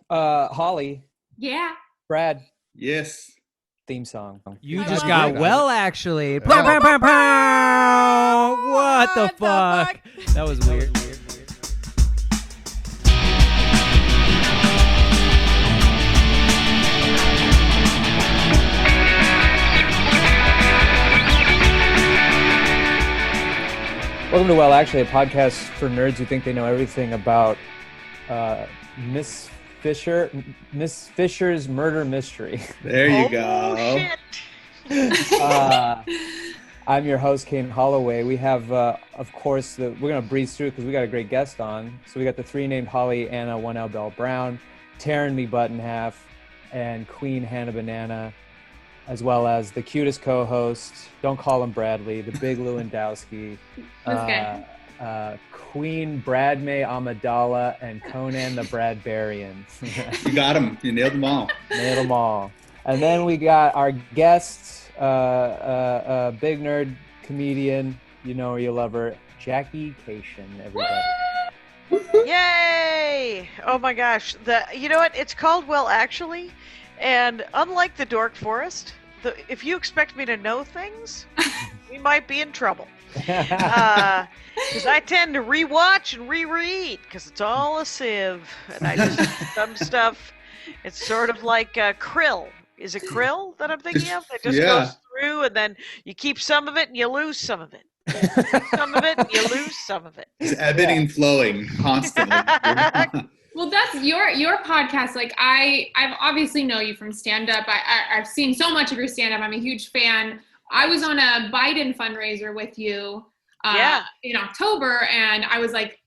Holly. Yeah. Brad. Yes. Theme song. You just got well, actually. Pow, pow, pow, pow. What the fuck? That was weird. Welcome to Well, Actually, a podcast for nerds who think they know everything about Miss Fisher's murder mystery. There you go. Shit. I'm your host, Kane Holloway. We have, of course, we're going to breeze through because we got a great guest on. So we got the three named Holly, Anna, 1L Bell Brown, Taryn Me Button Half, and Queen Hannah Banana, as well as the cutest co-host, don't call him Bradley, the big Lewandowski, Queen Bradmay Amidala, and Conan the Bradbarian. You got him. You nailed them all. Nailed them all. And then we got our guest, big nerd comedian, you know her, you love her, Jackie Kashian, everybody. Yay! Oh my gosh. You know what? It's called Well Actually, and unlike the Dork Forest, if you expect me to know things, we might be in trouble. Because I tend to rewatch and reread, because it's all a sieve, and I just some stuff. It's sort of like Krill. Is it Krill that I'm thinking of? It just goes through, and then you keep some of it, and you lose some of it. Some of it, and you lose some of it. It's ebbing and flowing constantly. Well, that's your podcast. Like I've obviously know you from stand-up. I've seen so much of your stand-up. I'm a huge fan. I was on a Biden fundraiser with you in October, and I was like,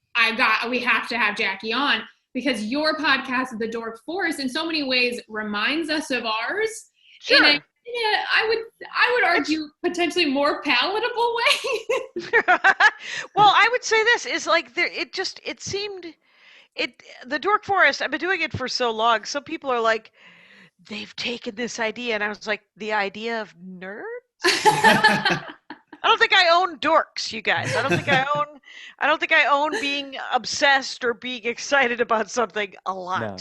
we have to have Jackie on because your podcast, The Dork Forest, in so many ways reminds us of ours. Sure. In I would argue potentially more palatable way. Well, I would say this is like the Dork Forest, I've been doing it for so long. Some people are like, they've taken this idea, and I was like, the idea of nerds? I don't think I own dorks, you guys. I don't think I own being obsessed or being excited about something a lot. No.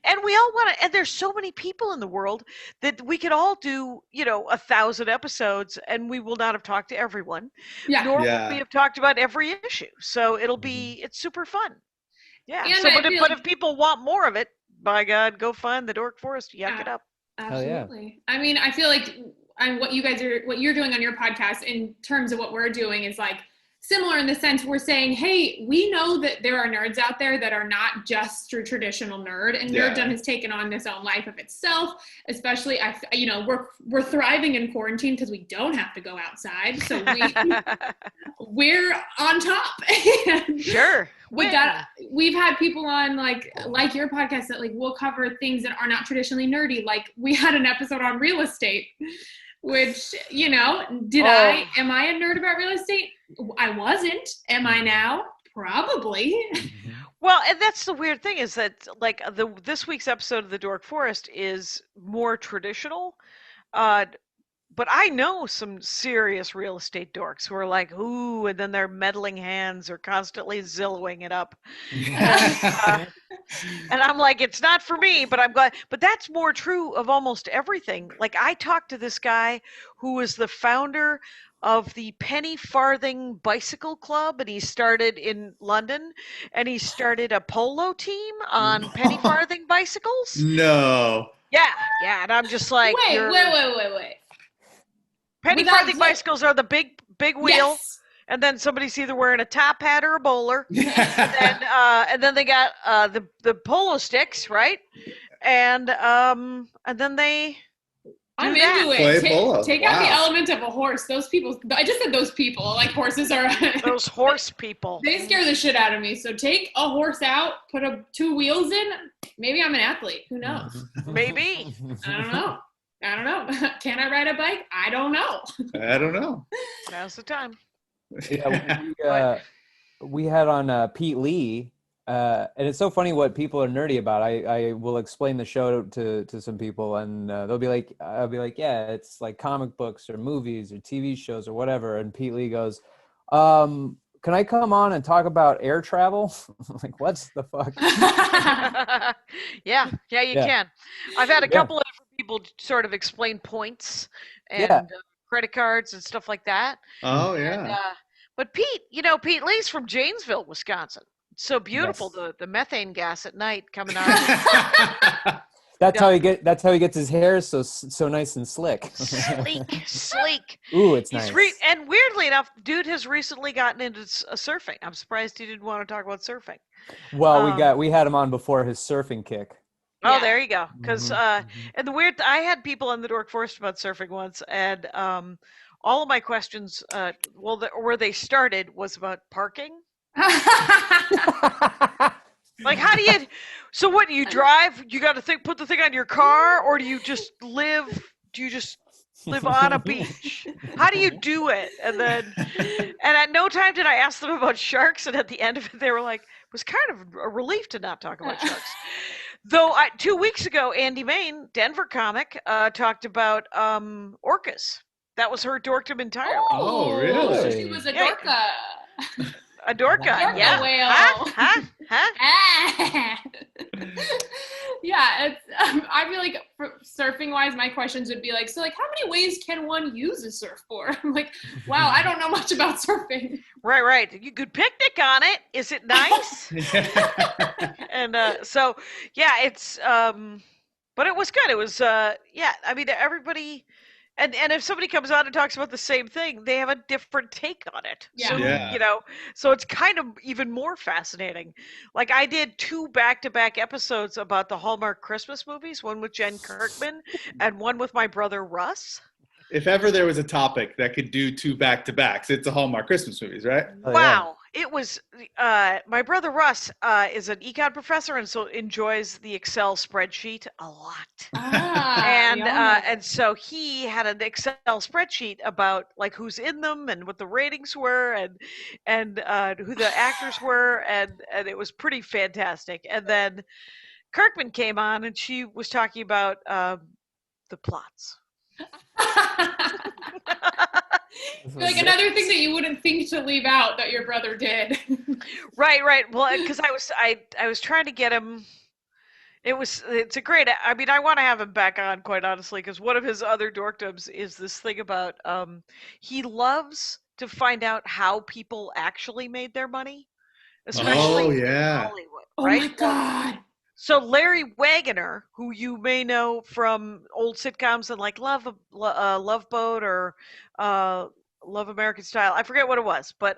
And we all want to, and there's so many people in the world that we could all do, 1,000 episodes, and we will not have talked to everyone. Nor will we have talked about every issue. So it's super fun. Yeah. And so, but if people want more of it, by God, go find the Dork Forest. Yuck it up. Absolutely. Yeah. I mean, I feel like what you're doing on your podcast in terms of what we're doing is like similar in the sense we're saying, hey, we know that there are nerds out there that are not just your traditional nerd, and nerddom has taken on this own life of itself. Especially, we're thriving in quarantine because we don't have to go outside, so we're on top. Sure. We've had people on like your podcast that like will cover things that are not traditionally nerdy. Like we had an episode on real estate, which, am I a nerd about real estate? I wasn't. Am I now? Probably. Well, and that's the weird thing is that like this week's episode of the Dork Forest is more traditional. But I know some serious real estate dorks who are like, ooh, and then their meddling hands are constantly Zillowing it up. And I'm like, it's not for me, but I'm glad. But that's more true of almost everything. Like I talked to this guy who was the founder of the Penny Farthing Bicycle Club, and he started in London, and he started a polo team on penny farthing bicycles. No. Yeah, and I'm just like, wait. Penny farthing bicycles are the big wheel, and then somebody's either wearing a top hat or a bowler, and then they got the polo sticks, right? And then they. I'm into it. Take out the element of a horse. Those people. I just said those people. Like horses are. Those horse people. They scare the shit out of me. So take a horse out, put two wheels in. Maybe I'm an athlete. Who knows? Maybe. I don't know. Can I ride a bike? I don't know. Now's the time. Yeah, we had on Pete Lee, and it's so funny what people are nerdy about. I will explain the show to some people, and I'll be like, yeah, it's like comic books or movies or TV shows or whatever. And Pete Lee goes, can I come on and talk about air travel? Like, what's the fuck? yeah, you can. I've had a couple of different people sort of explain points and credit cards and stuff like that. Oh, yeah. And, but Pete, Pete Lee's from Janesville, Wisconsin. It's so beautiful, the methane gas at night coming out. That's how he gets his hair so nice and slick. Sleek. Ooh, it's nice. And weirdly enough, dude has recently gotten into surfing. I'm surprised he didn't want to talk about surfing. Well, we had him on before his surfing kick. Oh, there you go. Because and I had people in the Dork Forest about surfing once, and all of my questions, where they started was about parking. Like, how do you? So what? Do you drive? You got to put the thing on your car, or do you just live? Do you just live on a beach? How do you do it? And at no time did I ask them about sharks. And at the end of it, they were like, it was kind of a relief to not talk about sharks. Though 2 weeks ago, Andy Main, Denver comic, talked about orcas. That was her dorkdom entirely. Oh, really? She was a dorka. A dorka, yeah. Whale. Huh? Yeah, it's. I feel like surfing wise, my questions would be like, so like, how many ways can one use a surfboard? I'm like, wow, I don't know much about surfing. Right. You could picnic on it. Is it nice? And so yeah, it's but it was good. It was I mean, everybody. And if somebody comes on and talks about the same thing, they have a different take on it. Yeah. So, so it's kind of even more fascinating. Like, I did 2 back-to-back episodes about the Hallmark Christmas movies, one with Jen Kirkman and one with my brother Russ. If ever there was a topic that could do 2 back-to-backs, it's the Hallmark Christmas movies, right? Wow. It was, my brother Russ is an econ professor and so enjoys the Excel spreadsheet a lot. And so he had an Excel spreadsheet about like who's in them and what the ratings were and who the actors were. And it was pretty fantastic. And then Kirkman came on and she was talking about the plots. Like another thing that you wouldn't think to leave out that your brother did. Right. Well, because I was trying to get him. It's a great. I mean, I want to have him back on, quite honestly, because one of his other dorkdoms is this thing about he loves to find out how people actually made their money, especially in Hollywood. Right? Oh my God. So Larry Waggoner, who you may know from old sitcoms and like Love Boat or Love American Style, I forget what it was, but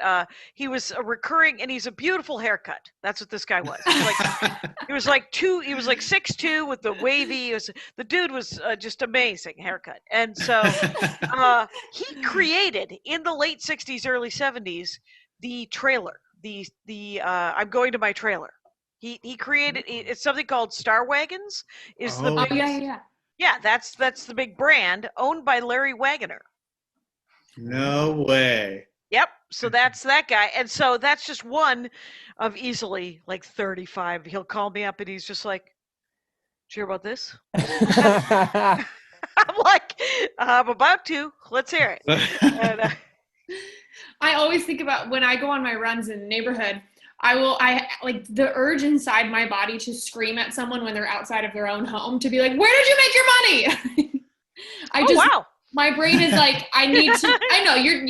he was a recurring, and he's a beautiful haircut. That's what this guy was. He was like 6'2" with the wavy. The dude was just amazing haircut, and so he created in the late '60s, early '70s the trailer. The I'm going to my trailer. He created it's something called Star Wagons. That's the big brand owned by Larry Waggoner. No way. Yep. So that's that guy, and so that's just one of easily like 35. He'll call me up and he's just like, "Did you hear about this?" I'm like, "I'm about to. Let's hear it." And, I always think about when I go on my runs in the neighborhood. I like the urge inside my body to scream at someone when they're outside of their own home to be like, where did you make your money? Wow. My brain is like, I need to, I know you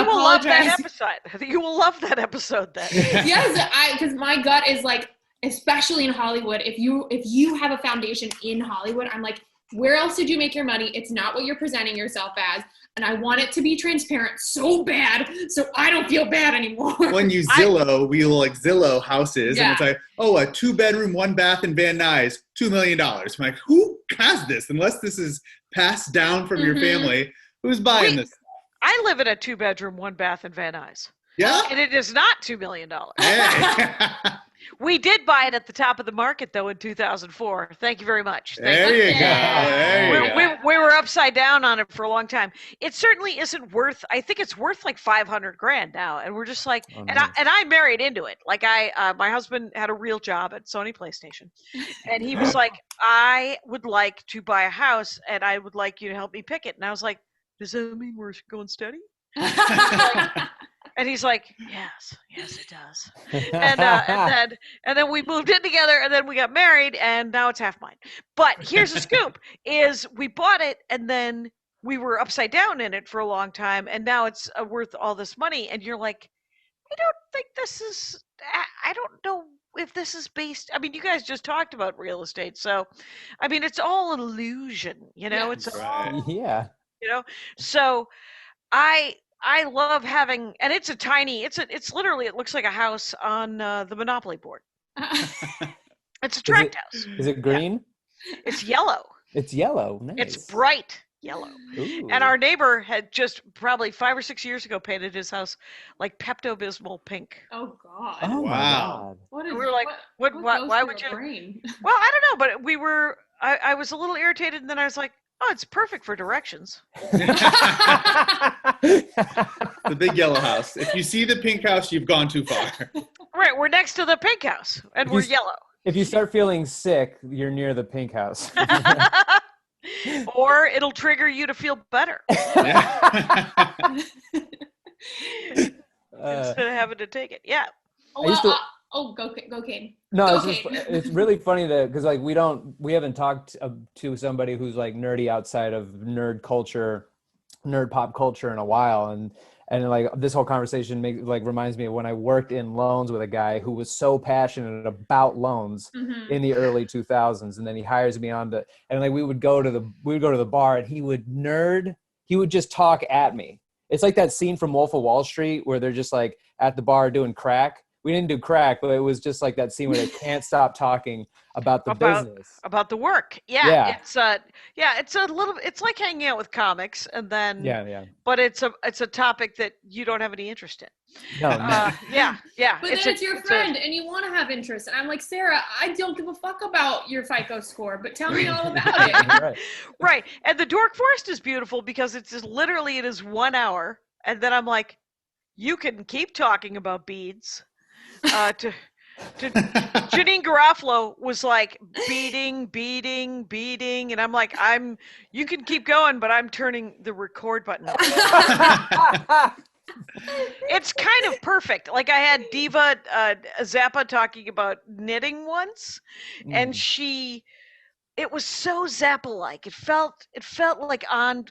will love that episode. You will love that episode then. Yes. Because my gut is like, especially in Hollywood, if you have a foundation in Hollywood, I'm like, where else did you make your money? It's not what you're presenting yourself as. And I want it to be transparent so bad so I don't feel bad anymore. When you Zillow, we will like Zillow houses, and it's like, oh, a 2-bedroom, 1-bath in Van Nuys, $2 million. I'm like, who has this? Unless this is passed down from your family, who's buying this? I live in a 2-bedroom, 1-bath in Van Nuys. Yeah? And it is not $2 million. Hey. We did buy it at the top of the market, though, in 2004. Thank you very much. There you go. We were upside down on it for a long time. It certainly isn't worth. I think it's worth like $500,000 now, and we're just like. Nice. And I married into it. Like my husband had a real job at Sony PlayStation, and he was like, I would like to buy a house, and I would like you to help me pick it. And I was like, does that mean we're going steady? And he's like, yes, it does. And then we moved in together, and then we got married, and now it's half mine. But here's the scoop: is we bought it, and then we were upside down in it for a long time, and now it's worth all this money. And you're like, I don't think this is. I don't know if this is based. I mean, you guys just talked about real estate, so I mean, it's all an illusion, you know. It's all, Yeah. you know. So I love having, and it's a tiny. It's literally, it looks like a house on the Monopoly board. It's a tract house. Is it green? Yeah. It's yellow. It's yellow. Nice. It's bright yellow. Ooh. And our neighbor had just probably 5 or 6 years ago painted his house like Pepto-Bismol pink. Oh God. Oh my Wow. God. What is, We were like, what why goes would through you? a brain? Well, I don't know, but we were. I was a little irritated, and then I was like, oh, it's perfect for directions. The big yellow house. If you see the pink house, you've gone too far. Right, we're next to the pink house, and we're yellow. If you start feeling sick, you're near the pink house. Or it'll trigger you to feel better Yeah. instead of having to take it. Yeah. Go Kane. No, Go it's just, Kane. it's really funny because like we haven't talked to somebody who's like nerdy outside of nerd pop culture in a while, and like this whole conversation reminds me of when I worked in loans with a guy who was so passionate about loans in the early 2000s, and then he hires me on and like we would go to the bar, and he would just talk at me. It's like that scene from Wolf of Wall Street where they're just like at the bar doing crack. We didn't do crack, but it was just like that scene where they can't stop talking about the business. About the work. Yeah. It's like hanging out with comics, and then but it's a topic that you don't have any interest in. No. Yeah. But then it's your friend, and you want to have interest. And I'm like, Sarah, I don't give a fuck about your FICO score, but tell me all about it. Right. And the Dork Forest is beautiful because it is 1 hour, and then I'm like, you can keep talking about beads. To Janine Garofalo was like beating, and I'm like, you can keep going, but I'm turning the record button off. It's kind of perfect. Like I had Diva Zappa talking about knitting once, and it was so Zappa-like. It felt like on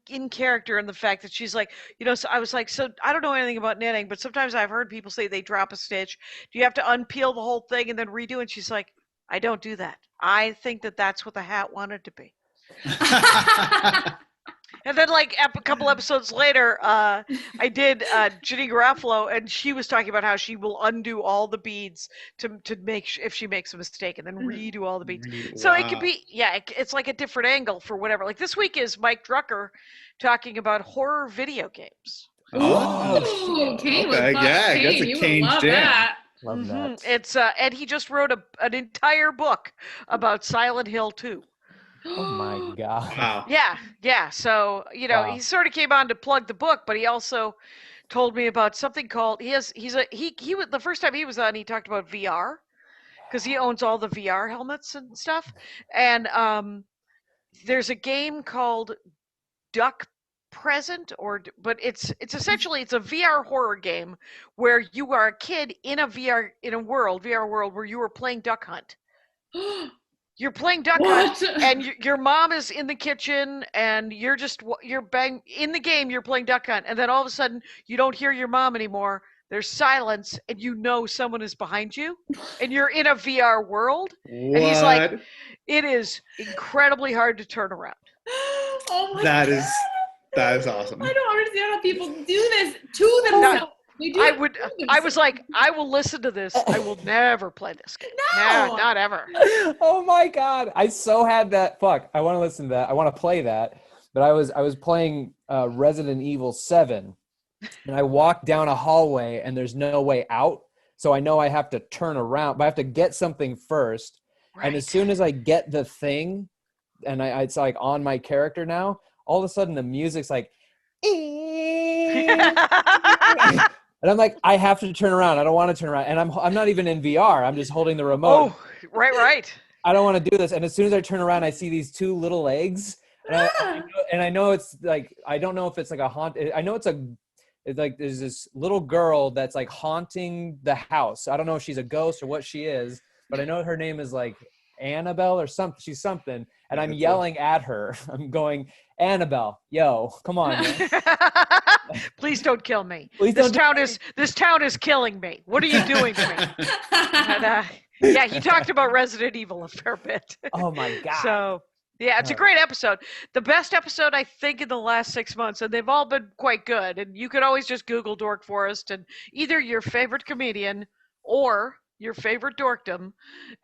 in character, in the fact that she's like, you know. So I was like, so I don't know anything about knitting, but sometimes I've heard people say they drop a stitch. Do you have to unpeel the whole thing and then redo? And she's like, I don't do that. I think that's what the hat wanted to be. And then, like a couple episodes later, I did Janine Garofalo, and she was talking about how she will undo all the beads to make if she makes a mistake, and then redo all the beads. So it could be, it's like a different angle for whatever. Like this week is Mike Drucker talking about horror video games. Oh, Kane would love Kane. That's a you Kane would love jam. that. Love that. It's and he just wrote an entire book about Silent Hill 2. Oh my God. Wow. Yeah. So, you know, he sort of came on to plug the book, but he also told me about something called, he was the first time he was on, he talked about VR, because he owns all the VR helmets and stuff. And there's a game called Duck Present, but it's essentially, it's a VR horror game where you are a kid in a VR world where you are playing Duck Hunt. You're playing Duck Hunt, and your mom is in the kitchen, and you're in the game. You're playing Duck Hunt, and then all of a sudden you don't hear your mom anymore. There's silence, and you know someone is behind you, and you're in a VR world. What? And he's like, it is incredibly hard to turn around. Oh my That God. is awesome. I don't understand how people do this to themselves. I was like, I will listen to this. I will never play this game. No, not ever. Oh my God. I so had that. Fuck. I want to listen to that. I want to play that. But I was playing Resident Evil 7, and I walked down a hallway and there's no way out. So I know I have to turn around, but I have to get something first. Right. And as soon as I get the thing, and it's like on my character now, all of a sudden the music's like, and I'm like, I have to turn around. I don't want to turn around. And I'm not even in VR. I'm just holding the remote. Oh, right. I don't want to do this. And as soon as I turn around, I see these two little eggs. And I know it's like, I don't know if it's like a haunt. I know it's a It's like there's this little girl that's like haunting the house. I don't know if she's a ghost or what she is, but I know her name is like Annabelle or something. She's something, and I'm yelling at her. I'm going, Annabelle, yo, come on, man. Please don't kill me. Please this don't town is killing me. What are you doing to me? And, yeah, he talked about Resident Evil a fair bit. Oh my god. So yeah, it's a great episode. The best episode I think in the last 6 months, and they've all been quite good. And you could always just Google Dork Forest and either your favorite comedian or your favorite dorkdom,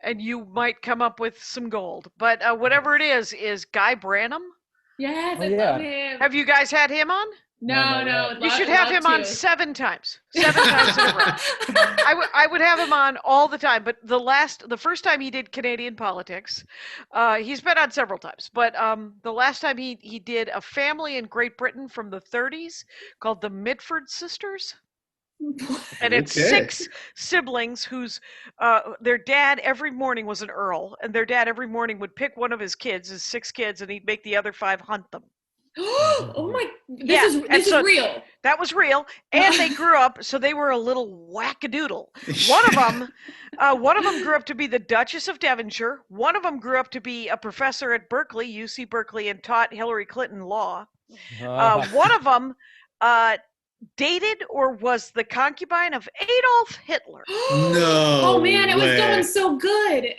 and you might come up with some gold. But whatever it is Guy Branum. Yes, I yeah. love him. Have you guys had him on? No. You should have him on 7 times. 7 times in a row. I would have him on all the time. But the first time he did Canadian politics, he's been on several times. But the last time he did a family in Great Britain from the 30s called the Mitford Sisters. And it's 6 siblings whose their dad every morning was an earl, and their dad every morning would pick one of his 6 kids, and he'd make the other 5 hunt them. Oh my! This is real. That was real, and they grew up, so they were a little wackadoodle. One of them grew up to be the Duchess of Devonshire. One of them grew up to be a professor at Berkeley, UC Berkeley, and taught Hillary Clinton law. One of them dated or was the concubine of Adolf Hitler. No. Oh man, it was way. going so good.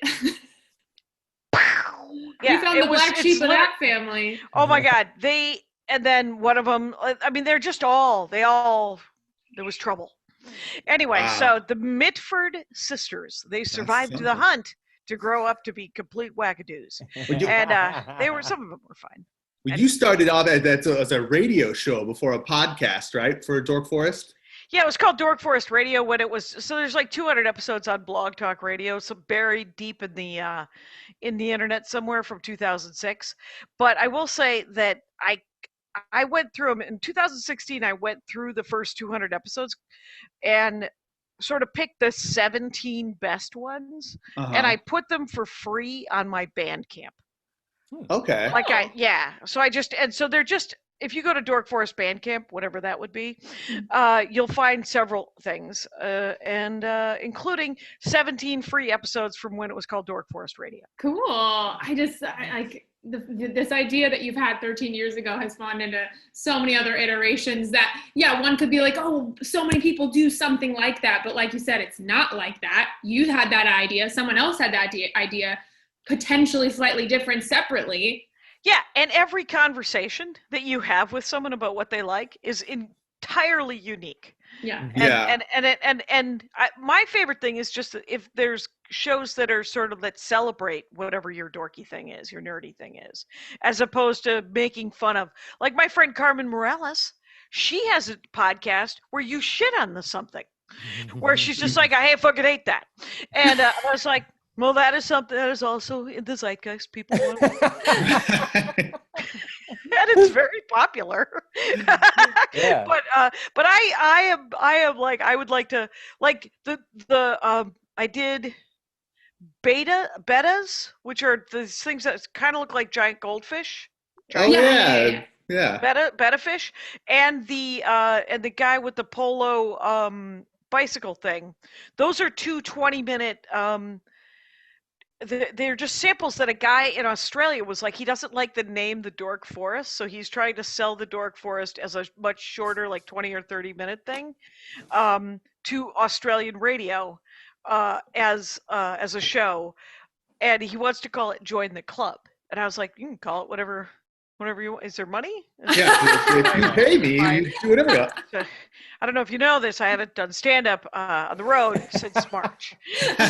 Yeah, we found the black sheep of that family. Oh my God. And then one of them, I mean, there was trouble. Anyway, So the Mitford sisters, they survived the hunt to grow up to be complete wackadoos. And some of them were fine. Well, you started off as a radio show before a podcast, right, for Dork Forest? Yeah, it was called Dork Forest Radio when it was. So there's like 200 episodes on Blog Talk Radio, so buried deep in the internet somewhere from 2006. But I will say that I went through them in 2016. I went through the first 200 episodes and sort of picked the 17 best ones, and I put them for free on my Bandcamp. Okay. So they're just, if you go to Dork Forest Bandcamp, whatever that would be, you'll find several things, and including 17 free episodes from when it was called Dork Forest Radio. Cool. I like this idea that you've had 13 years ago has spawned into so many other iterations that, yeah, one could be like, oh, so many people do something like that. But like you said, it's not like that. You had that idea. Someone else had that idea, potentially slightly different separately. Yeah, and every conversation that you have with someone about what they like is entirely unique. Yeah. And my favorite thing is just if there's shows that are sort of that celebrate whatever your dorky thing is, your nerdy thing is, as opposed to making fun of, like my friend Carmen Morales, she has a podcast where you shit on something, where she's just like, I fucking hate that. And I was like, well, that is something that is also in the zeitgeist. People want and it's very popular. Yeah. But I am like, I would like to, like I did betas, which are these things that kind of look like giant goldfish. Yeah. Betta fish, and the guy with the polo bicycle thing. Those are 2 20-minute. They're just samples that a guy in Australia was like, he doesn't like the name the Dork Forest, so he's trying to sell the Dork Forest as a much shorter, like 20 or 30-minute thing, to Australian radio as a show, and he wants to call it Join the Club. And I was like, you can call it whatever you want. Is there money? If you pay me, you do whatever you want. I don't know if you know this. I haven't done stand-up on the road since March,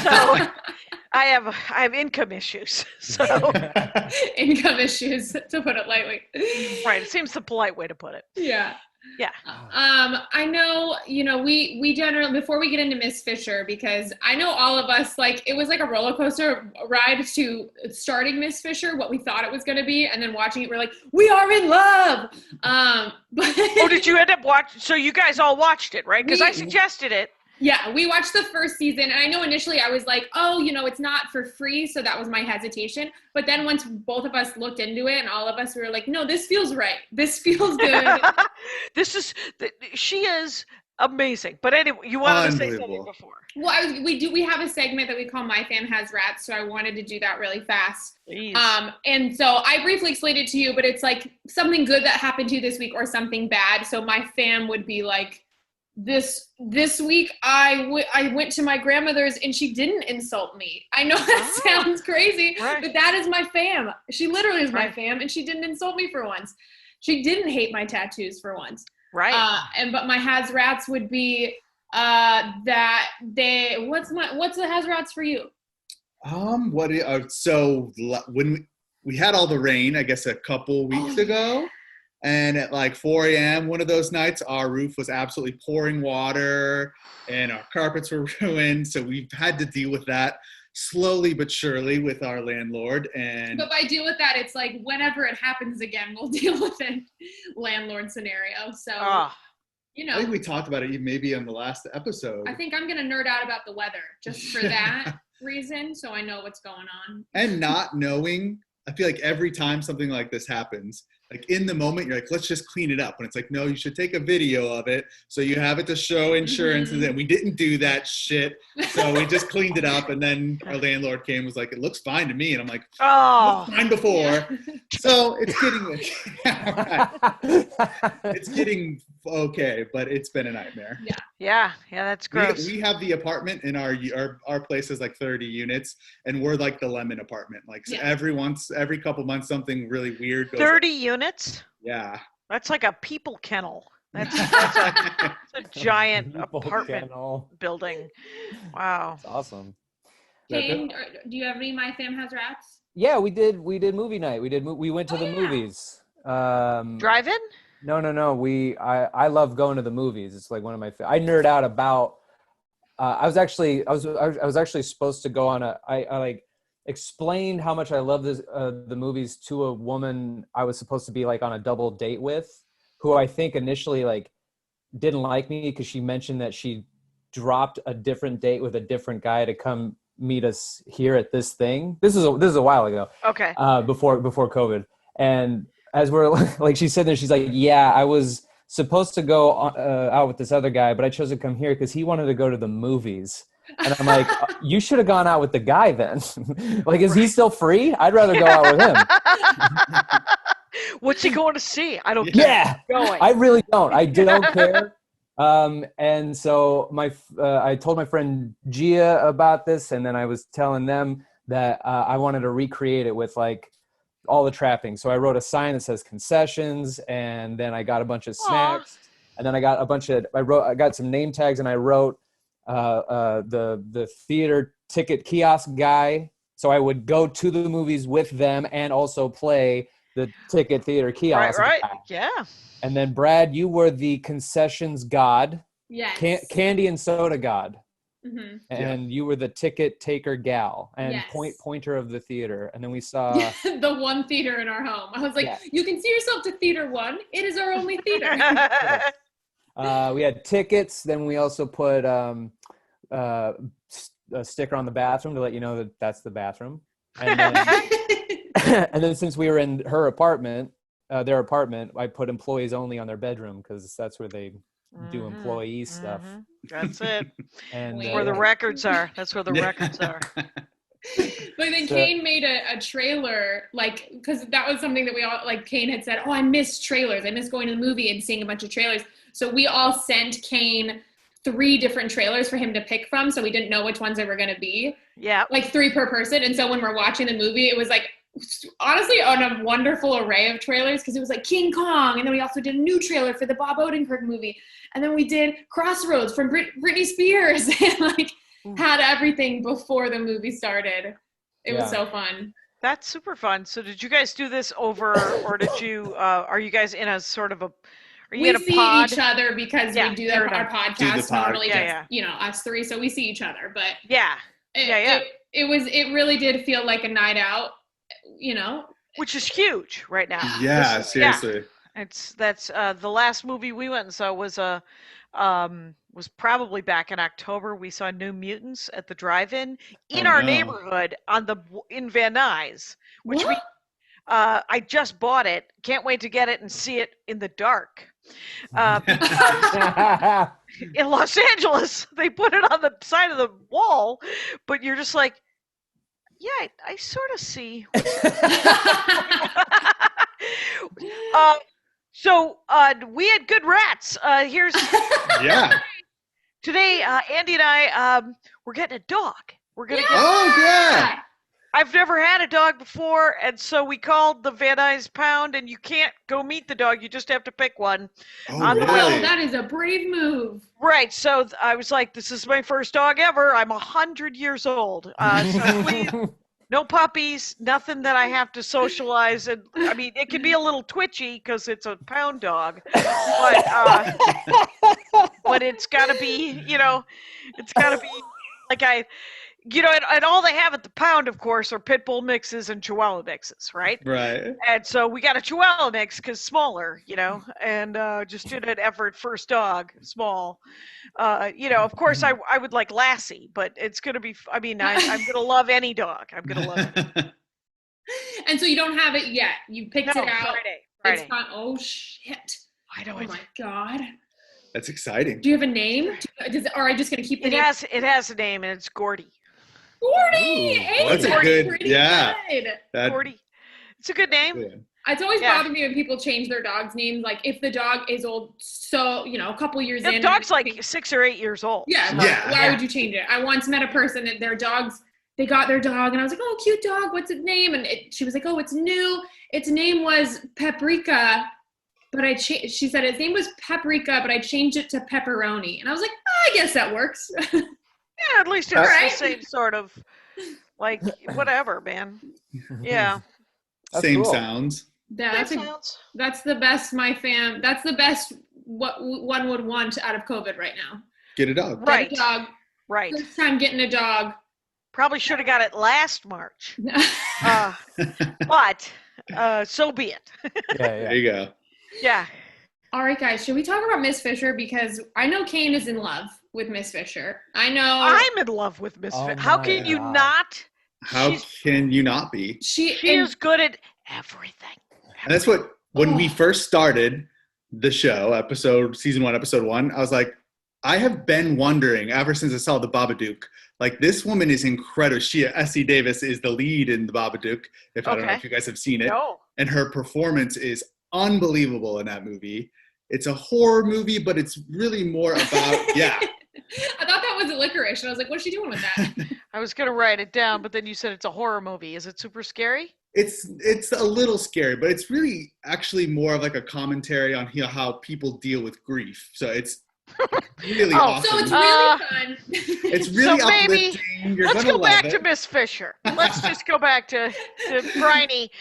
so I have income issues. So income issues, to put it lightly. Right. It seems the polite way to put it. Yeah. Yeah. I know, we generally, before we get into Miss Fisher, because I know all of us, like, it was like a roller coaster ride to starting Miss Fisher, what we thought it was going to be, and then watching it, we're like, we are in love. But did you end up watching? So you guys all watched it, right? Because I suggested it. Yeah, we watched the first season, and I know initially I was like, oh, it's not for free, so that was my hesitation. But then once both of us looked into it, and all of us were like, no, this feels right. This feels good. She is amazing. But anyway, you wanted to say something before. Well, we have a segment that we call My Fam Has Rats, so I wanted to do that really fast. Please. And so I briefly explained it to you, but it's like something good that happened to you this week or something bad. So my fam would be like, this week I went to my grandmother's and she didn't insult me. I know that sounds crazy, but that is my fam. She literally is my fam, and she didn't insult me for once. She didn't hate my tattoos for once. Right. But my has rats would be that they what's the has rats for you? So when we had all the rain, I guess a couple weeks ago. And at like 4 a.m. one of those nights, our roof was absolutely pouring water and our carpets were ruined. So we've had to deal with that slowly but surely with our landlord. But by deal with that, it's like whenever it happens again, we'll deal with it. Landlord scenario. So, I think we talked about it maybe on the last episode. I think I'm going to nerd out about the weather just for that reason. So I know what's going on. And not knowing, I feel like every time something like this happens, like in the moment, you're like, let's just clean it up. And it's like, no, you should take a video of it so you have it to show insurance. And then we didn't do that shit. So we just cleaned it up. And then our landlord came and was like, it looks fine to me. And I'm like, oh, fine before. Yeah. So it's getting, it's getting okay, but it's been a nightmare. Yeah, that's gross. We have the apartment in our place is like 30 units, and we're like the lemon apartment. Like every couple months, something really weird goes 30 units? Yeah. That's like a people kennel. That's a giant apartment building. Wow. That's awesome. Kane, do you have any My Fam Has Rats? Yeah, we did movie night. We went to the movies. Drive-in? No. I love going to the movies. It's like one of my. I nerd out about. I was actually supposed to go on I explained how much I love the movies to a woman I was supposed to be like on a double date with, who I think initially like didn't like me because she mentioned that she dropped a different date with a different guy to come meet us here at this thing. This is a while ago. Okay. Before COVID. And as we're like, she said there, she's like, yeah, I was supposed to go out with this other guy, but I chose to come here because he wanted to go to the movies. And I'm like, you should have gone out with the guy then. Like, is he still free? I'd rather go out with him. What's he going to see? I don't care. Yeah, I really don't. I don't care. And so I told my friend Gia about this, and then I was telling them that I wanted to recreate it with like all the trappings. So I wrote a sign that says concessions, and then I got a bunch of snacks, and then I got I got some name tags, and I wrote the theater ticket kiosk guy. So I would go to the movies with them and also play the ticket theater kiosk. Right. Guy. Yeah. And then Brad, you were the concessions god. Yes. Candy and soda god. Mm-hmm. And you were the ticket taker gal and pointer of the theater. And then we saw the one theater in our home. I was like, you can see yourself to theater one. It is our only theater. We had tickets. Then we also put a sticker on the bathroom to let you know that that's the bathroom. And then, and then since we were in their apartment, I put employees only on their bedroom because that's where they do employee stuff. That's it. And where the records are. That's where the records are. But then Kane made a trailer, like, because that was something that we all, like, Kane had said, I miss trailers. I miss going to the movie and seeing a bunch of trailers. So we all sent Kane 3 different trailers for him to pick from, so we didn't know which ones they were going to be. Yeah. Like 3 per person. And so when we're watching the movie, it was like, honestly, on a wonderful array of trailers, because it was like King Kong, and then we also did a new trailer for the Bob Odenkirk movie, and then we did Crossroads from Britney Spears, and like had everything before the movie started. It was so fun. That's super fun. So did you guys do this over, or did you? Are you guys in a sort of a? Are you we in a see pod? Each other because we do our podcast normally. Us 3, so we see each other. But it really did feel like a night out. Which is huge right now. Yeah, seriously. That's the last movie we went and saw was a was probably back in October. We saw New Mutants at the drive-in in Oh, our no. neighborhood in Van Nuys, which What? I just bought it. Can't wait to get it and see it in the dark. In Los Angeles, they put it on the side of the wall, but you're just like, yeah, I sort of see. So we had good rats. Here's Yeah. today. Andy and I we're getting a dog. We're gonna get. Oh, yeah. I've never had a dog before, and so we called the Van Nuys Pound, and you can't go meet the dog. You just have to pick one. Oh, On the Wow, really? that is a brave move. Right. So I was like, "This is my first dog ever. I'm 100 years old. So please, no puppies, nothing that I have to socialize." And I mean, it can be a little twitchy because it's a pound dog, but it's got to be, it's got to be like and all they have at the Pound, of course, are pit bull mixes and Chihuahua mixes, right? Right. And so we got a Chihuahua mix because smaller, and just did an effort first dog, small. Of course, I would like Lassie, but it's going to be, I'm going to love any dog. I'm going to love it. And so you don't have it yet. You picked it out. Friday. It's not, oh, shit. I know Oh, it. my God. That's exciting. Do you have a name? Or are you just going to keep the It name? has a name, and it's Gordy. Gordy! Ooh, Hey, that's a Gordy, good- pretty yeah. good. Gordy. It's a good name. Yeah. It's always Yeah. bothered me when people change their dog's names. Like, if the dog is old, so, a couple years The in. dog's like 6 or 8 years old. Yeah, Yeah. why would you change it? I once met a person that they got their dog, and I was like, oh, cute dog, what's its name? And she was like, oh, it's new. Its name was Paprika, but she said its name was Paprika, but I changed it to Pepperoni. And I was like, I guess that works. Yeah, at least it's Right? the same sort of, like, whatever, man. Yeah. That's Same cool. sounds. That's the best that's the best what one would want out of COVID right now. Get a dog. Right. Get a dog. Right. First time getting a dog. Probably should have got it last March. But so be it. There you go. Yeah. All right, guys, should we talk about Miss Fisher? Because I know Kane is in love with Miss Fisher. I know. I'm in love with Miss Oh Fisher. How my can you God. not? How can you not be? She is good at everything. And that's when we first started the show, season 1, episode 1, I was like, I have been wondering ever since I saw the Babadook. Like, this woman is incredible. Essie Davis is the lead in the Babadook. I don't know if you guys have seen it. No. And her performance is unbelievable in that movie. It's a horror movie, but it's really more about, yeah. I thought that was a licorice, and I was like, what's she doing with that? I was going to write it down, but then you said it's a horror movie. Is it super scary? It's a little scary, but it's really actually more of like a commentary on how people deal with grief. So it's really awesome. So it's really fun. It's really So maybe uplifting. You're Let's gonna go love back it. to Miss Fisher. Let's just go back to Bryony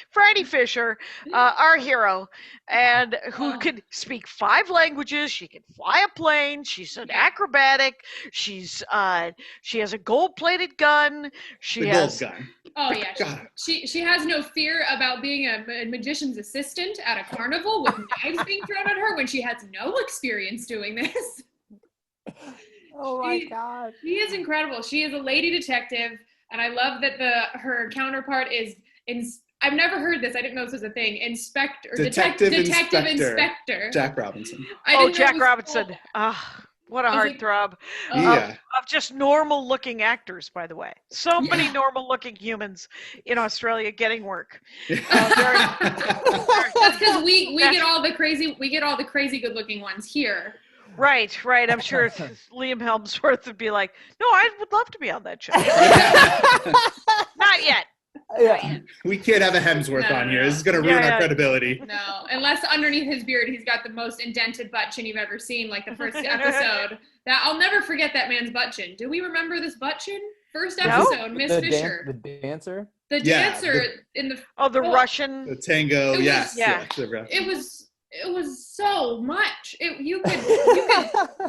Fisher, our hero, and who can speak 5 languages. She can fly a plane. She's an acrobatic. She has a gold-plated gun. The gold gun. Oh yeah, God. she has no fear about being a magician's assistant at a carnival with knives being thrown at her when she has no experience doing this. Oh my God. She is incredible. She is a lady detective, and I love that her counterpart is I've never heard this. I didn't know this was a thing. Detective Inspector. Jack Robinson. Jack Robinson. What a heartthrob. Of just normal-looking actors, by the way. So many normal-looking humans in Australia getting work. That's because we get all the crazy good-looking ones here. Right. I'm sure Liam Hemsworth would be like, no, I would love to be on that show. Not yet. Yeah. We can't have a Hemsworth on here. This is going to ruin our credibility. No, unless underneath his beard he's got the most indented butt chin you've ever seen, like the first episode. I'll never forget that man's butt chin. Do we remember this butt chin? First episode, Miss Fisher. The dancer? The dancer in the... the Russian... The tango, yes. It was so much. You could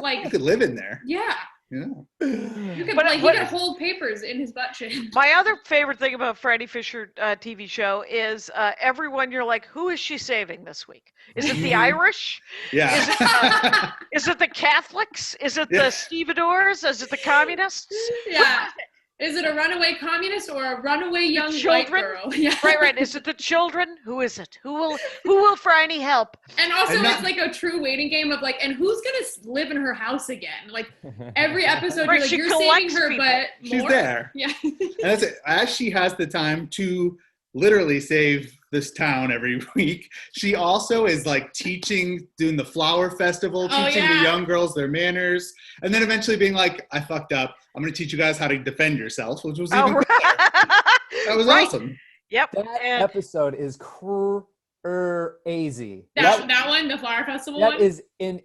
like... You could live in there. Yeah. Yeah. You could, like, he could hold papers in his butt chin. My other favorite thing about Franny Fisher TV show is everyone. You're like, who is she saving this week? Is it the Irish? Yeah. Is it the Catholics? Is it the stevedores? Is it the communists? Yeah. Is it a runaway communist or a runaway young white girl? Yeah. Right. Is it the children? Who is it? Who will Franny help? And also, it's like a true waiting game of like, and who's gonna live in her house again? Like every episode, you're like, you're saving her, people. but she's more. there. Yeah. And that's it. As she has the time to literally save this town every week, she also is like doing the flower festival, teaching the young girls their manners, and then eventually being like, I fucked up. I'm going to teach you guys how to defend yourselves, which was even better. That was awesome. Yep. That episode is crazy. That one, the flower festival one? That is it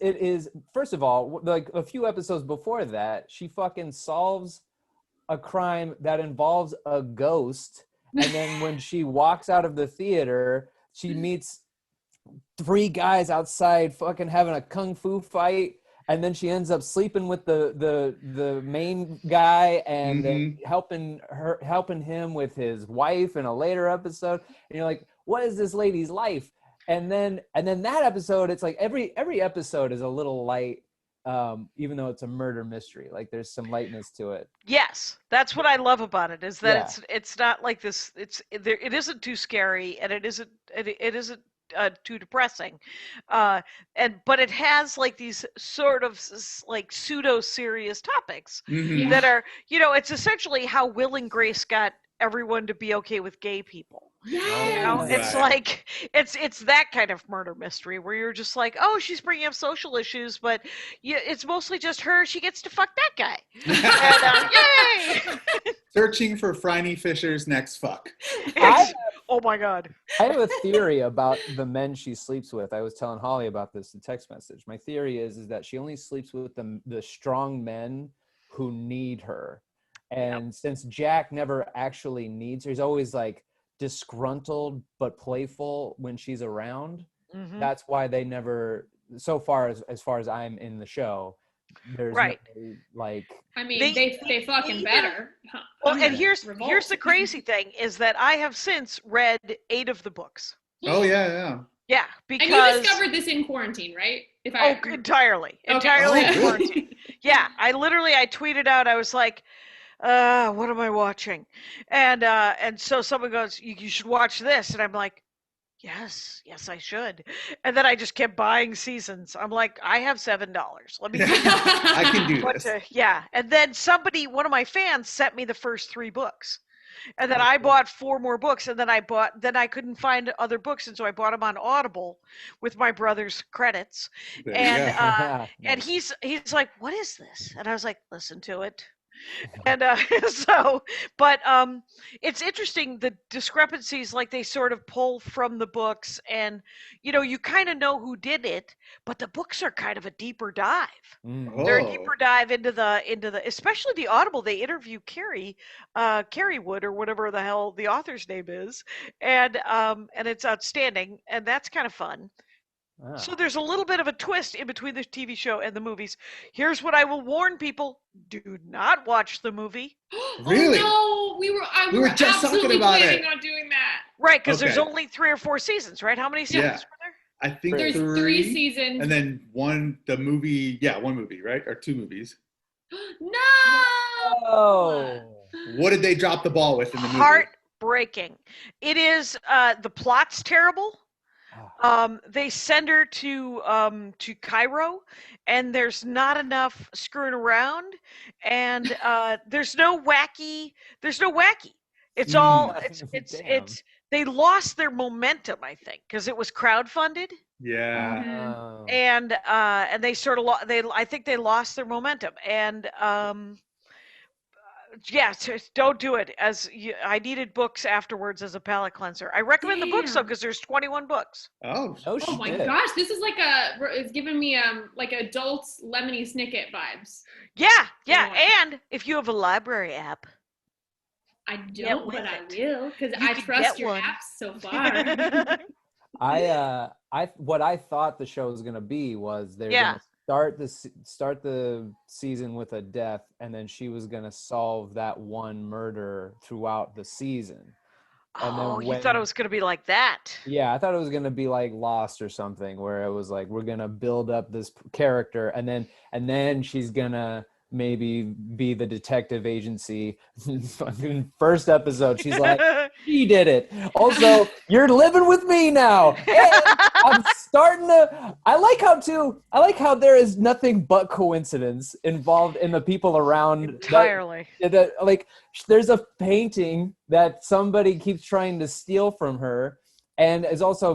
is, first of all, like a few episodes before that, she fucking solves a crime that involves a ghost. And then when she walks out of the theater, she meets 3 guys outside fucking having a kung fu fight. And then she ends up sleeping with the main guy and then helping him with his wife in a later episode. And you're like, what is this lady's life? And then that episode, it's like every episode is a little light, even though it's a murder mystery. Like there's some lightness to it. Yes, that's what I love about it, is that it's not like this. It isn't too scary, and it isn't too depressing, but it has like these sort of like pseudo serious topics that are, it's essentially how Will and Grace got everyone to be okay with gay people. Yeah, it's like it's that kind of murder mystery where you're just like, oh, she's bringing up social issues, but it's mostly just her. She gets to fuck that guy. And, yay! Searching for Franny Fisher's next fuck. Oh my God. I have a theory about the men she sleeps with. I was telling Holly about this in text message. My theory is that she only sleeps with the strong men who need her. And since Jack never actually needs her, he's always like disgruntled but playful when she's around. That's why they never, so far as far as I'm in the show, there's no, like, I mean, they fucking better. Well, and here's the crazy thing is that I have since read 8 of the books. Oh yeah. Because, and you discovered this in quarantine, right? Entirely in quarantine. Yeah, I tweeted out, I was like, what am I watching? And so someone goes, you should watch this, and I'm like, yes, I should. And then I just kept buying seasons. I'm like, I have $7. Let me I can do this. And then one of my fans sent me the first 3 books. And then I bought 4 more books, and then I couldn't find other books, and so I bought them on Audible with my brother's credits. And he's like, what is this? And I was like, listen to it. And it's interesting, the discrepancies, like they sort of pull from the books, and you kind of know who did it, but the books are kind of a deeper dive. They're a deeper dive into the especially the Audible. They interview Carrie Wood, or whatever the hell the author's name is, and it's outstanding, and that's kind of fun. So there's a little bit of a twist in between the TV show and the movies. Here's what I will warn people: do not watch the movie. Really? Oh, no, we were just talking about planning on doing that. Right, because there's only 3 or 4 seasons, right? How many seasons were there? I think there's 3 seasons, and then one movie, right, or 2 movies. No. What did they drop the ball with in the movie? Heartbreaking. It is. The plot's terrible. They send her to Cairo, and there's not enough screwing around, and there's no wacky. It's all it's they lost their momentum, I think, because it was crowdfunded. Yeah. And they sort of I think they lost their momentum, and don't do it. I needed books afterwards as a palate cleanser. I recommend the books though, because there's 21 books. Oh my gosh, this is like it's giving me like adults Lemony Snicket vibes. Yeah, and if you have a library app. I don't, but I will, because I trust your apps so far. What I thought the show was gonna be was they're start the season with a death, and then she was gonna solve that one murder throughout the season. And then you thought it was going to be like that. Yeah, I thought it was going to be like Lost or something, where it was like, we're going to build up this character, and then she's going to maybe be the detective agency. Fucking first episode, she's like, she did it. Also, you're living with me now. And I'm starting to, I like how there is nothing but coincidence involved in the people around. Entirely. Like, there's a painting that somebody keeps trying to steal from her, and is also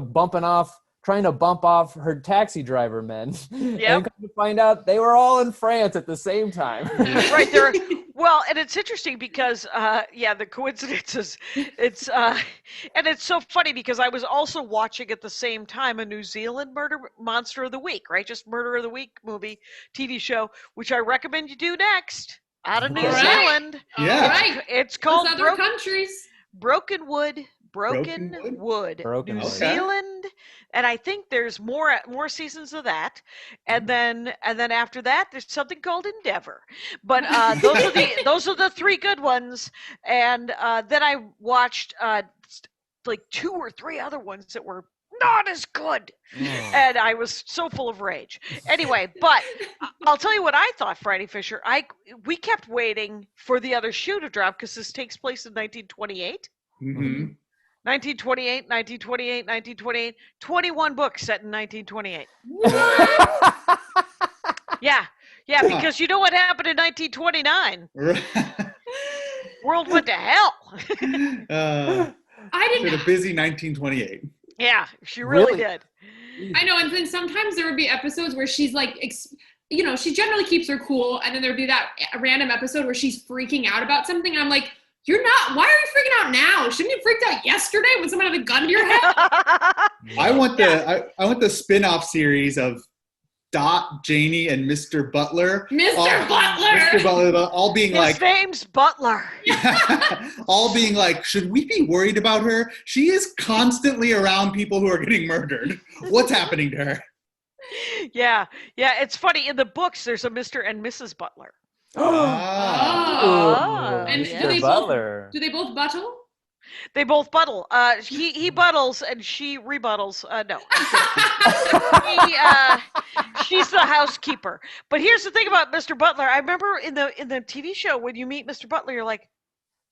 trying to bump off her taxi driver men. Yep. And come to find out they were all in France at the same time. Right there. Well, and it's interesting because, the coincidences, and it's so funny because I was also watching at the same time a New Zealand Monster of the Week, right? Just Murder of the Week movie, TV show, which I recommend you do next. Out of New Zealand. Yeah. Right. It's called Those other countries. Broken Wood. New Zealand, and I think there's more seasons of that, and then after that there's something called Endeavor, but those are the three good ones, and then I watched like 2 or 3 other ones that were not as good, and I was so full of rage. Anyway, but I'll tell you what I thought, Friday Fisher. We kept waiting for the other shoe to drop because this takes place in 1928. Mm-hmm. 1928, 21 books set in 1928. Yeah, because you know what happened in 1929? World went to hell. I didn't. She had a busy 1928. Yeah, she really did. I know, and then sometimes there would be episodes where she's like, she generally keeps her cool, and then there'd be that random episode where she's freaking out about something, and I'm like, you're not. Why are you freaking out now? Shouldn't you freaked out yesterday when someone had a gun to your head? I want the spin-off series of Dot, Janie, and Mr. Butler. Mr. Butler, all being like, his name's Butler. all being like, should we be worried about her? She is constantly around people who are getting murdered. What's happening to her? Yeah. It's funny. In the books, there's a Mr. and Mrs. Butler. And Mr. Butler. Do they both buttle? They both buttle. He buttles and she rebuttals. No, she's the housekeeper. But here's the thing about Mr. Butler. I remember in the TV show when you meet Mr. Butler, you're like,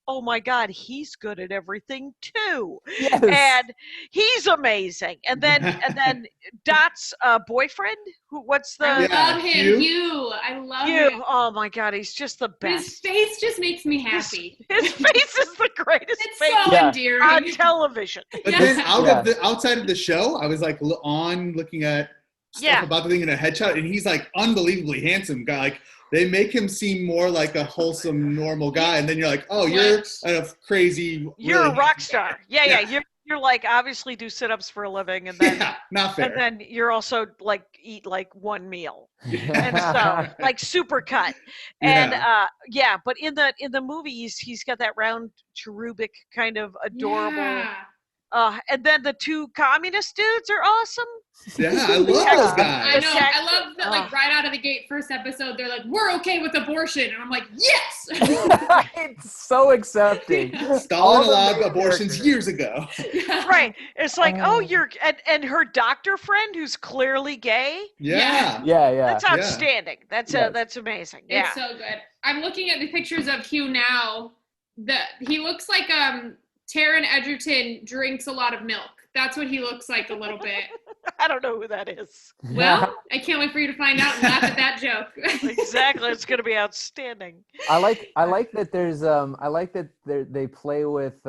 oh my God, he's good at everything too. Yes. And he's amazing. And then Dot's boyfriend, I love him. Hugh. I love him. Oh my God, he's just the best. His face just makes me happy. His face is the greatest It's face so endearing. on television. But then outside of the show, I was like looking at stuff about the thing in a headshot, and he's like unbelievably handsome guy. Like, they make him seem more like a wholesome, normal guy, and then you're like, oh, you're a crazy. You're a rock star. Yeah. You're like obviously do sit-ups for a living, and then not fair. And then you're also like eat like one meal, and so like super cut. And but in the movies, he's got that round cherubic kind of adorable. Yeah. And then the 2 communist dudes are awesome. Yeah, I love those guys. I know. I love that, like, right out of the gate, first episode, they're like, we're okay with abortion. And I'm like, yes! It's so accepting. Stalin allowed abortions years ago. Right. It's like, and her doctor friend who's clearly gay. Yeah. That's outstanding. That's amazing. Yeah. It's so good. I'm looking at the pictures of Hugh now. He looks like Taron Egerton drinks a lot of milk. That's what he looks like a little bit. I don't know who that is. Well, I can't wait for you to find out and laugh at that joke. Exactly. It's going to be outstanding. I like that there's they play with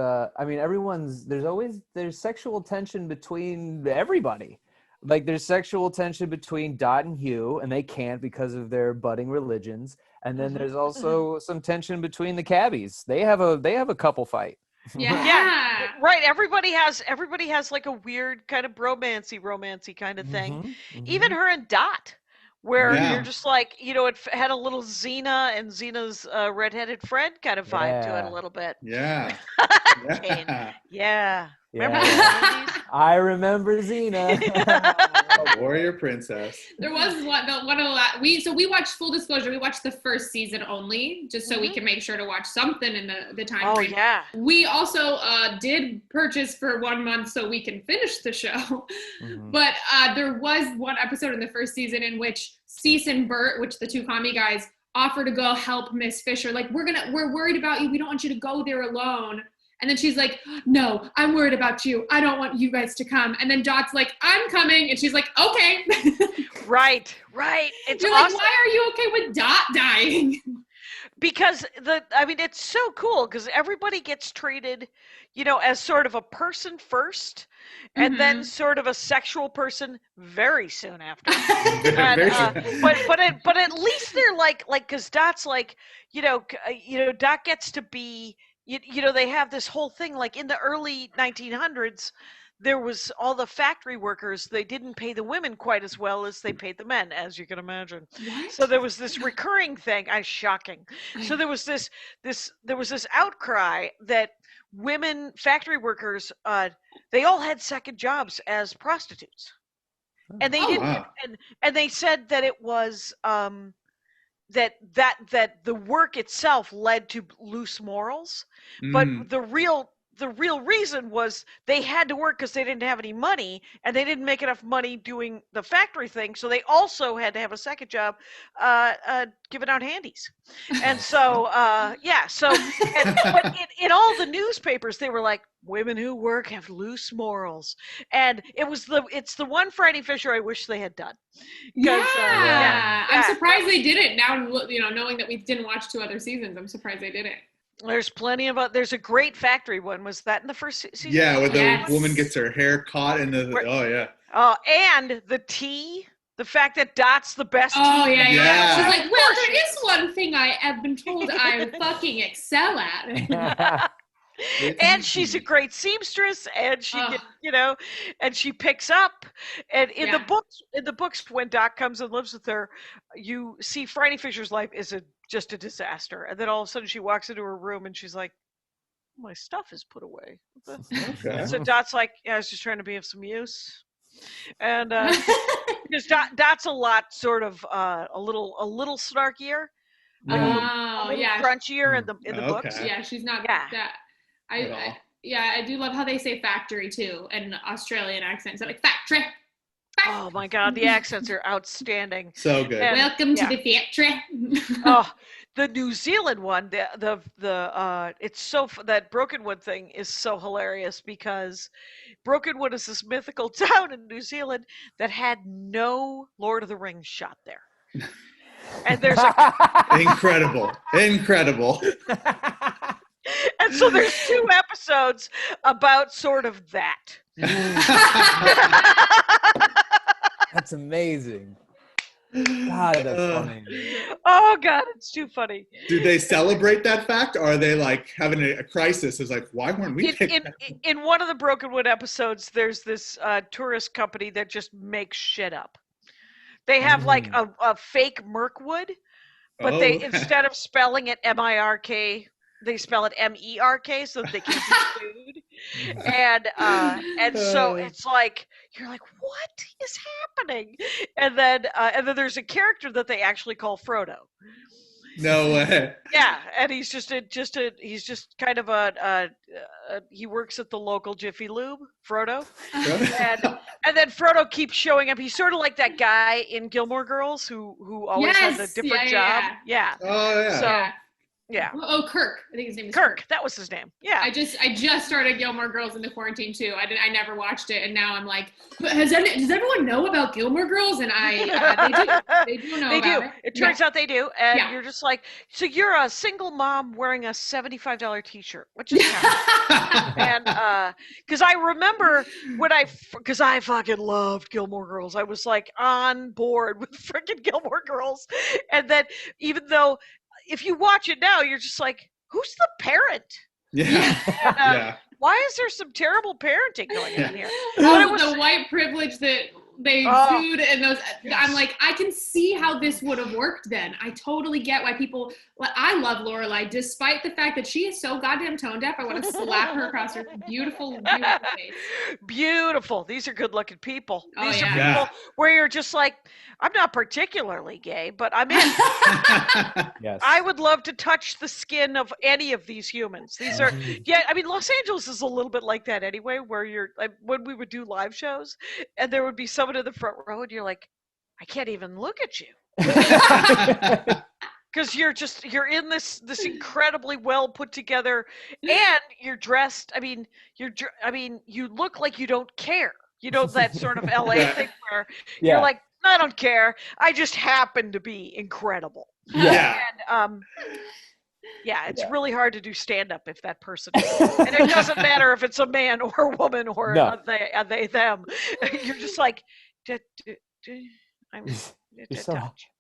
there's sexual tension between everybody. Like, there's sexual tension between Dot and Hugh, and they can't because of their budding religions. And then there's also some tension between the cabbies. They have a couple fight. Yeah. Right. Everybody has like a weird kind of romancy kind of thing. Mm-hmm. Even her and Dot, where you're just like, it had a little Xena and Xena's redheaded friend kind of vibe to it a little bit. Yeah. Yeah. Remember I remember Xena. Warrior princess. There was one of the we watched, full disclosure, we watched the first season only, just so we can make sure to watch something in the time frame. Yeah. We also did purchase for 1 month so we can finish the show. But there was one episode in the first season in which Cease and Bert, which the two commie guys, offer to go help Miss Fisher. Like, we're worried about you. We don't want you to go there alone. And then she's like, no, I'm worried about you. I don't want you guys to come. And then Dot's like, I'm coming. And she's like, okay. Right. It's You're awesome. like, why are you okay with Dot dying? Because it's so cool because everybody gets treated, as sort of a person first and then sort of a sexual person very soon after. But at least they're like, because Dot's like, Dot gets to be, they have this whole thing like in the early 1900s. There was all the factory workers. They didn't pay the women quite as well as they paid the men, as you can imagine. What? So there was this recurring thing. Shocking. So there was this outcry that women factory workers, they all had second jobs as prostitutes, and they didn't. Wow. And they said that it was that the work itself led to loose morals, but the real reason was they had to work because they didn't have any money and they didn't make enough money doing the factory thing. So they also had to have a second job giving out handies. And so, but in all the newspapers, they were like, women who work have loose morals. And it's the one Friday Fisher I wish they had done. I'm surprised they did it now, knowing that we didn't watch 2 other seasons. I'm surprised they did it. There's plenty of there's a great factory one. Was that in the first season? Yeah, where the woman gets her hair caught in the and the fact that Dot's the best tea. Yeah. She's like, well, there is one thing I have been told I fucking excel at. And she's a great seamstress, and she and she picks up. And in the books, when Dot comes and lives with her, you see Friday Fisher's life is just a disaster. And then all of a sudden she walks into her room and she's like, my stuff is put away. Okay. So Dot's like, I was just trying to be of some use. And because Dot's a lot sort of a little snarkier, a little crunchier in the books. Yeah, she's not that. I do love how they say factory too, in Australian accents. They're like factory. Oh my God, the accents are outstanding. So good. And, welcome to the factory. The New Zealand one, it's so that Brokenwood thing is so hilarious because Brokenwood is this mythical town in New Zealand that had no Lord of the Rings shot there. And there's incredible. And so there's 2 episodes about sort of that. That's amazing. God, that's funny. Oh God, it's too funny. Do they celebrate that fact, or are they like having a crisis? It's like, why weren't we picked? In one of the Brokenwood episodes, there's this tourist company that just makes shit up. They have like a fake Mirkwood, but they instead of spelling it M-I-R-K, they spell it M-E-R-K so that they can't be sued. And so it's like, you're like, what is happening? And then there's a character that they actually call Frodo. No way. Yeah, and he's just kind of he works at the local Jiffy Lube, Frodo. and then Frodo keeps showing up. He's sort of like that guy in Gilmore Girls who always has a different job. Yeah. Oh yeah. So yeah. Oh, Kirk. I think his name is Kirk. That was his name. Yeah. I just started Gilmore Girls in the quarantine too. I never watched it, and now I'm like, but does everyone know about Gilmore Girls? And they do know about it. It turns out they do, and you're just like, so you're a single mom wearing a $75 T-shirt. What just happened? And because I remember because I fucking loved Gilmore Girls. I was like on board with freaking Gilmore Girls, and then even though. If you watch it now, you're just like, who's the parent? Yeah. And, why is there some terrible parenting going on here? The white privilege that they sued and those. Yes. I'm like, I can see how this would have worked then. I totally get why people. I love Lorelai, despite the fact that she is so goddamn tone deaf. I want to slap her across her beautiful, beautiful face. Beautiful. These are good-looking people. These are people Yeah. where you're just like, I'm not particularly gay, but I'm in. Yes. I would love to touch the skin of any of these humans. These are, I mean, Los Angeles is a little bit like that anyway, where you're like, when we would do live shows and there would be someone in the front row and you're like, I can't even look at you. Because you're in this incredibly well put together, and you're dressed. I mean, you look like you don't care. You know, that sort of LA thing where you're like, I don't care. I just happen to be incredible. Yeah. And it's really hard to do stand up if that person is. And it doesn't matter if it's a man or a woman or they them. You're just like,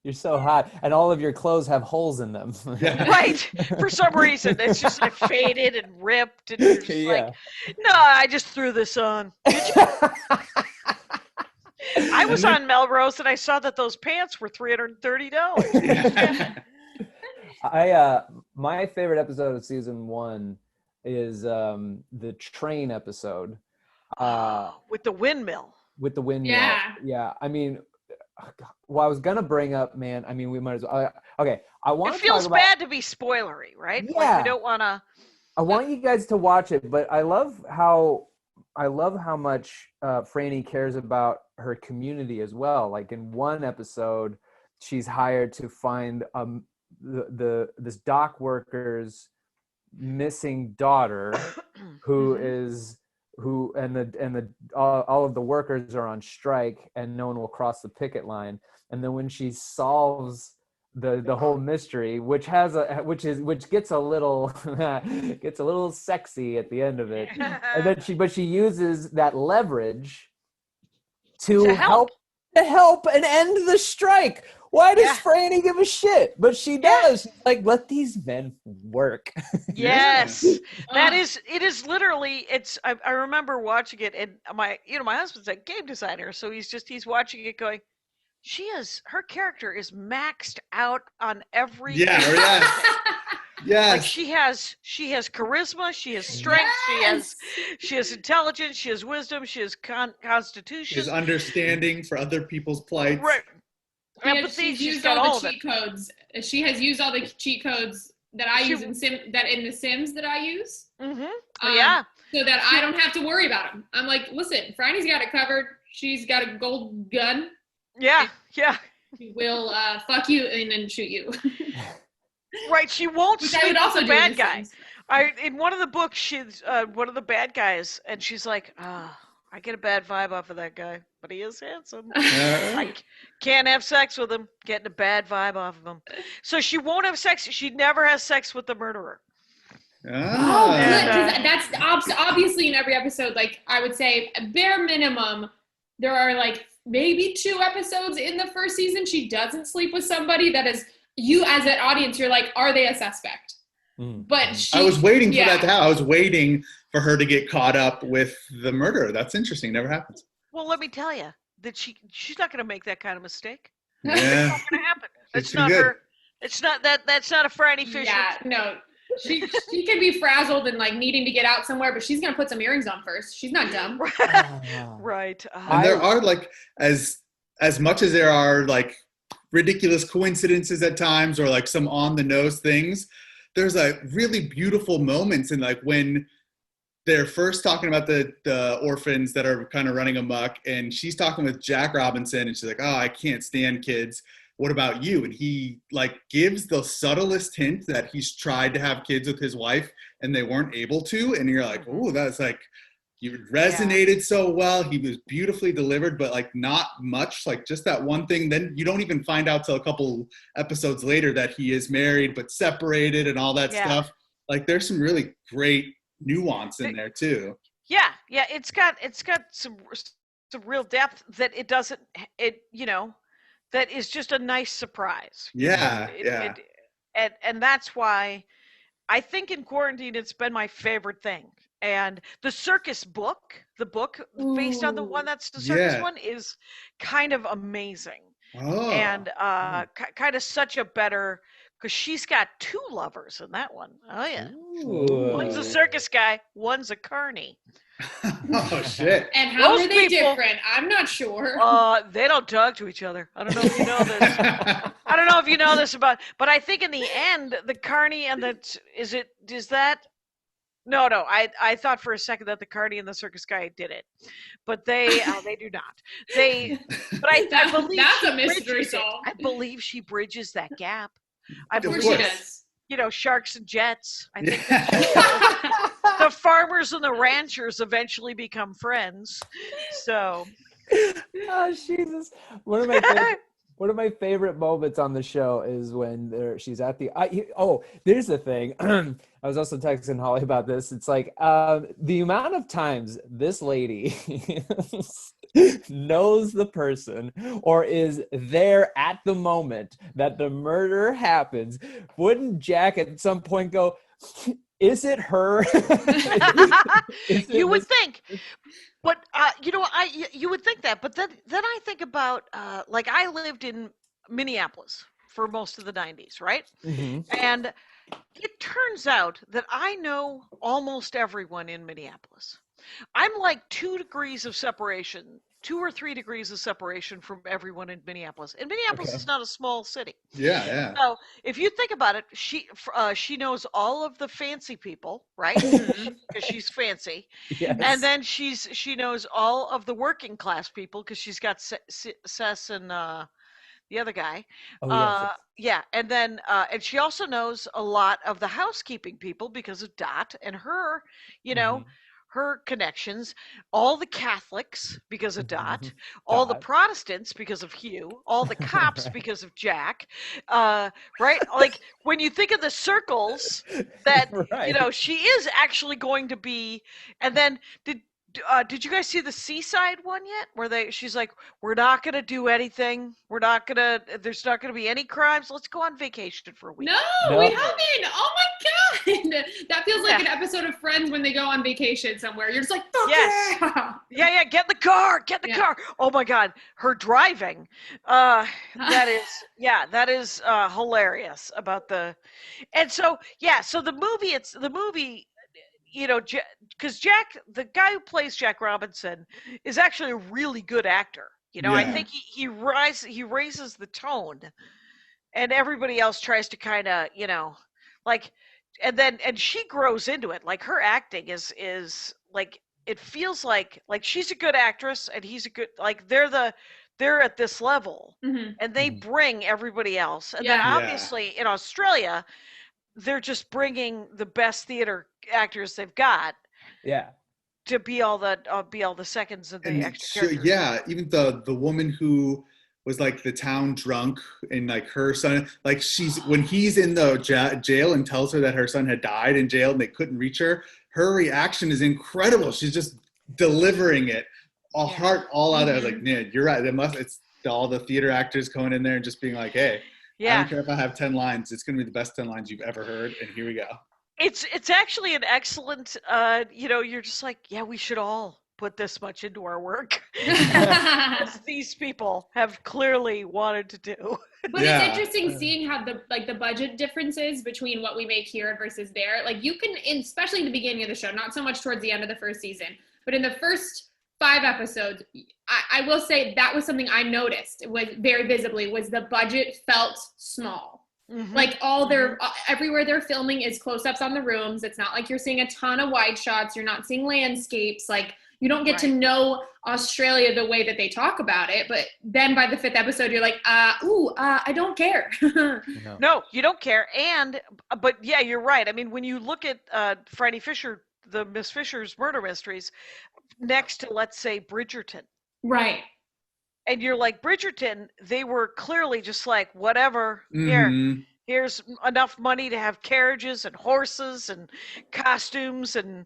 You're so hot, and all of your clothes have holes in them. Right. For some reason, it's just like faded and ripped, and you're just like, no, I just threw this on. I was on Melrose, and I saw that those pants were $330. My favorite episode of season 1 is the train episode. With the windmill. With the windmill. Yeah. I mean, well, I was gonna bring up, man. I mean, we might as well. Okay, I want. It feels bad to be spoilery, right? Yeah. Like we don't want to. I want you guys to watch it, but I love how much Franny cares about her community as well. Like in one episode, she's hired to find this dock worker's missing daughter, all of the workers are on strike and no one will cross the picket line. And then when she solves the whole mystery, which gets a little sexy at the end of it, and then she uses that leverage to help and end the strike. Why does Franny give a shit? But she does. She's like, let these men work. Yes. It is literally, I remember watching it, and my husband's a game designer, so he's watching it going, her character is maxed out on every. Yeah. Yes. Like she has charisma, she has strength, she has intelligence, she has wisdom, she has constitution. She has understanding for other people's plights. Right. Empathy. She's got all the cheat codes. She has used all the cheat codes that I use in the Sims that I use. Mm-hmm. So that I don't have to worry about them. I'm like, listen, Franny's got it covered. She's got a gold gun. Yeah. She will fuck you and then shoot you. Right. She won't Which sleep I would also with do the in bad guy. Sims. In one of the books, she's one of the bad guys, and she's like, I get a bad vibe off of that guy, but he is handsome. I can't have sex with him. Getting a bad vibe off of him. So she won't have sex. She never has sex with the murderer. Good. That's obviously in every episode. Like I would say, bare minimum, there are like maybe 2 episodes in the first season she doesn't sleep with somebody that is you as an audience. You're like, are they a suspect? But I was waiting for that to happen. I was waiting for her to get caught up with the murderer. That's interesting. Never happens. Well, let me tell you that she's not going to make that kind of mistake. Yeah. It's not going to happen. It's not her. It's not that. That's not a Franny Fisher. Yeah, no. She can be frazzled and like needing to get out somewhere, but she's going to put some earrings on first. She's not dumb. Right. And there are like as much as there are like ridiculous coincidences at times or like some on the nose things. There's like really beautiful moments in like when they're first talking about the orphans that are kind of running amok, and she's talking with Jack Robinson, and she's like, "Oh, I can't stand kids. What about you?" And he like gives the subtlest hint that he's tried to have kids with his wife and they weren't able to, and you're like, "Oh, that's like." You resonated so well. He was beautifully delivered, but like not much, like just that one thing. Then you don't even find out till a couple episodes later that he is married but separated and all that stuff. Like there's some really great nuance in there too. Yeah. It's got some real depth that that is just a nice surprise. And that's why I think in quarantine it's been my favorite thing. And the circus book, the book based on the one that's the circus one, is kind of amazing. Oh. And kind of such a better, because she's got 2 lovers in that one. Oh, yeah. Ooh. One's a circus guy, one's a carny. Oh, shit. And how Those are they people- different? I'm not sure. They don't talk to each other. I don't know if you know this. I don't know if you know this but I think in the end, the carny and No, I thought for a second that the carny and the circus guy did it, but they do not. I believe that's a mystery solved. I believe she bridges that gap. I Of believe She course. does. Sharks and jets. I think that the farmers and the ranchers eventually become friends. So, Oh Jesus! One of my favorite moments on the show is when she's at the. There's the thing. I was also texting Holly about this. It's like the amount of times this lady knows the person or is there at the moment that the murder happens. Wouldn't Jack at some point go, "Is it her?" You would think. But you would think that, but then I think about like I lived in Minneapolis for most of the 90s, right? Mm-hmm. And it turns out that I know almost everyone in Minneapolis. I'm like 2 degrees of separation, 2 or 3 degrees of separation from everyone in Minneapolis. And Minneapolis is not a small city. Yeah. So if you think about it, she knows all of the fancy people, right? Because she's fancy. Yes. And then she knows all of the working class people because she's got Sess and the other guy. Oh, yes. Yeah, and then and she also knows a lot of the housekeeping people because of Dot and her, her connections, all the Catholics because of Dot, all the Protestants because of Hugh, all the cops because of Jack, right? Like when you think of the circles that Right. she is actually going to be. And then did you guys see the Seaside one yet? Where she's like, we're not gonna do anything. There's not gonna be any crimes. Let's go on vacation for a week. No, we haven't. Oh my god, that feels like an episode of Friends when they go on vacation somewhere. You're just like, fuck yeah. Yeah. Get in the car. Car. Oh my god, her driving. That is hilarious about the. And so the movie. Because Jack, the guy who plays Jack Robinson, is actually a really good actor. I think he raises the tone, and everybody else tries to kind of, and she grows into it. Like her acting is like, it feels like she's a good actress and he's a good, like they're at this level, and they bring everybody else. And then obviously in Australia, they're just bringing the best theater actors they've got. Yeah. To be all the seconds of the extra characters. Yeah, even the woman who was like the town drunk and like her son, like when he's in the jail and tells her that her son had died in jail and they couldn't reach her reaction is incredible. She's just delivering it all out of like, Ned, you're right. It's all the theater actors going in there and just being like, hey, I don't care if I have 10 lines. It's going to be the best 10 lines you've ever heard, and here we go. It's actually an excellent, you're just like, yeah, we should all put this much into our work. As these people have clearly wanted to do. But it's interesting seeing how the budget differences between what we make here versus there. Like you can, especially in the beginning of the show, not so much towards the end of the first season, but in the first 5 episodes, I will say that was something I noticed was very visibly was the budget felt small. Mm-hmm. Like everywhere they're filming is close-ups on the rooms. It's not like you're seeing a ton of wide shots. You're not seeing landscapes. Like you don't get to know Australia the way that they talk about it. But then by the 5th episode, you're like, I don't care. No, you don't care. But yeah, you're right. I mean, when you look at Franny Fisher, the Miss Fisher's murder mysteries, next to, let's say, Bridgerton. Right. And you're like, Bridgerton, they were clearly just like, whatever, here's enough money to have carriages and horses and costumes and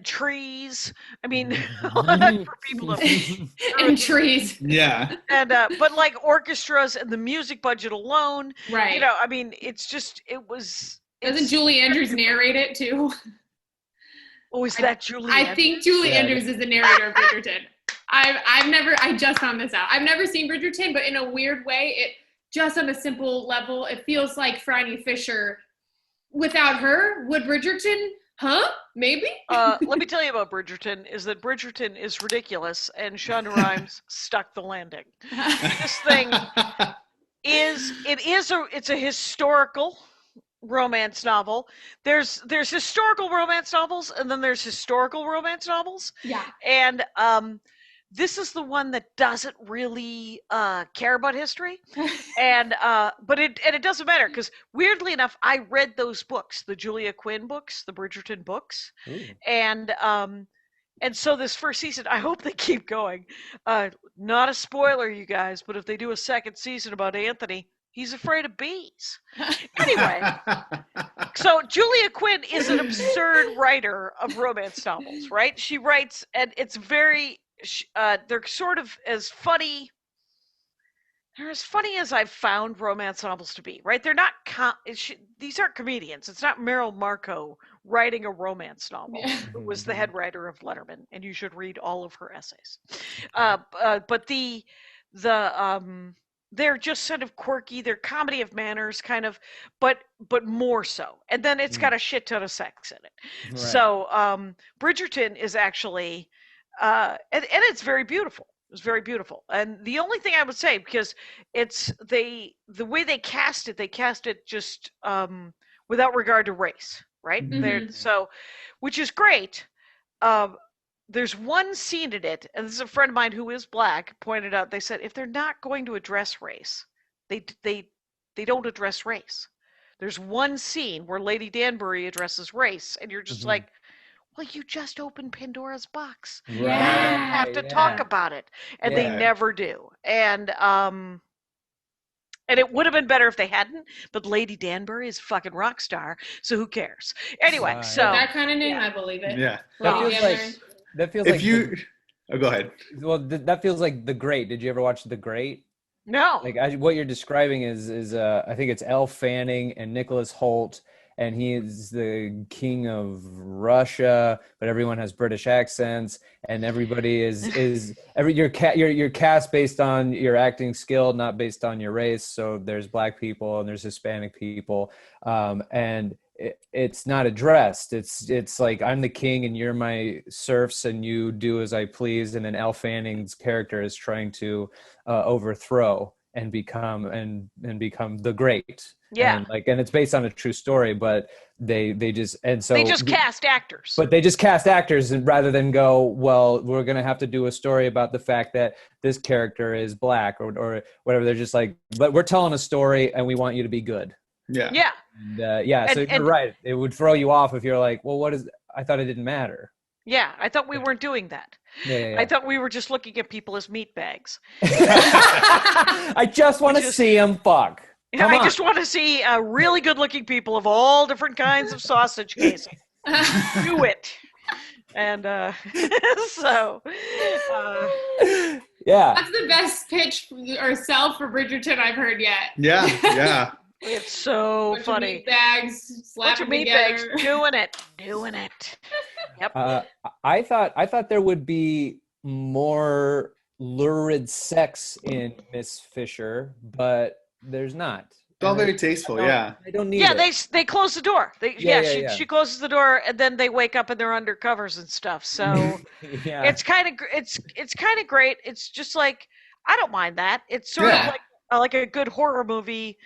trees. I mean, for people to and trees. Yeah. And but like orchestras and the music budget alone. Right. I mean, it's just Doesn't Julie Andrews narrate it too? Oh, is that Julie? I think Julie Andrews is the narrator of Bridgerton. I just found this out. I've never seen Bridgerton, but in a weird way, it just on a simple level, it feels like Franny Fisher. Without her, would Bridgerton? Maybe? Let me tell you about Bridgerton, is that Bridgerton is ridiculous, and Shonda Rhimes stuck the landing. This thing it's a historical romance novel. There's historical romance novels, and then there's historical romance novels. Yeah. And this is the one that doesn't really care about history, and but it doesn't matter, because weirdly enough, I read those books, the Julia Quinn books, the Bridgerton books. Ooh. And so this first season, I hope they keep going. Not a spoiler, you guys, but if they do a second season about Anthony, he's afraid of bees. Anyway, so Julia Quinn is an absurd writer of romance novels, right? She writes, and it's very. They're sort of as funny. They're as funny as I've found romance novels to be, right? They're not. These aren't comedians. It's not Meryl Marco writing a romance novel, who was the head writer of Letterman, and you should read all of her essays. But they're just sort of quirky. They're comedy of manners, kind of, but more so. And then it's got a shit ton of sex in it. Right. So Bridgerton is actually. And it's very beautiful. It's very beautiful. And the only thing I would say, because the way they cast it just without regard to race, right? Mm-hmm. So, which is great. There's one scene in it, and this is a friend of mine who is black pointed out. They said if they're not going to address race, they don't address race. There's one scene where Lady Danbury addresses race, and you're just like. Well, you just opened Pandora's box. Right. You don't have to talk about it. And they never do. And it would have been better if they hadn't, but Lady Danbury is a fucking rock star, so who cares? Anyway, so that kind of name, I believe it. Yeah. That feels like go ahead. Well, that feels like The Great. Did you ever watch The Great? No. What you're describing is I think it's Elle Fanning and Nicholas Hoult. And he is the king of Russia, but everyone has British accents, and everybody you're cast based on your acting skill, not based on your race. So there's black people and there's Hispanic people, and it's not addressed. It's like I'm the king and you're my serfs, and you do as I please. And then Elle Fanning's character is trying to overthrow and become the great. Yeah. And it's based on a true story, but they just cast actors. But they just cast actors, and rather than go, well, we're going to have to do a story about the fact that this character is black or whatever. They're just like, but we're telling a story and we want you to be good. Yeah. Yeah. So you're right. It would throw you off if you're like, well, I thought it didn't matter. Yeah, I thought we weren't doing that. Yeah. I thought we were just looking at people as meat bags. I just want to see them fuck. I just want to see really good-looking people of all different kinds of sausage casing. Do it. And so... yeah. That's the best pitch or sell for Bridgerton I've heard yet. Yeah. It's so bunch funny. Of meat bags, slapping together. Bags, doing it. Yep. I thought there would be more lurid sex in Miss Fisher, but there's not. It's all very tasteful. I don't need it. Yeah, they close the door. She closes the door, and then they wake up and they're under covers and stuff. So it's kind of great. It's just like I don't mind that. It's sort of like a good horror movie.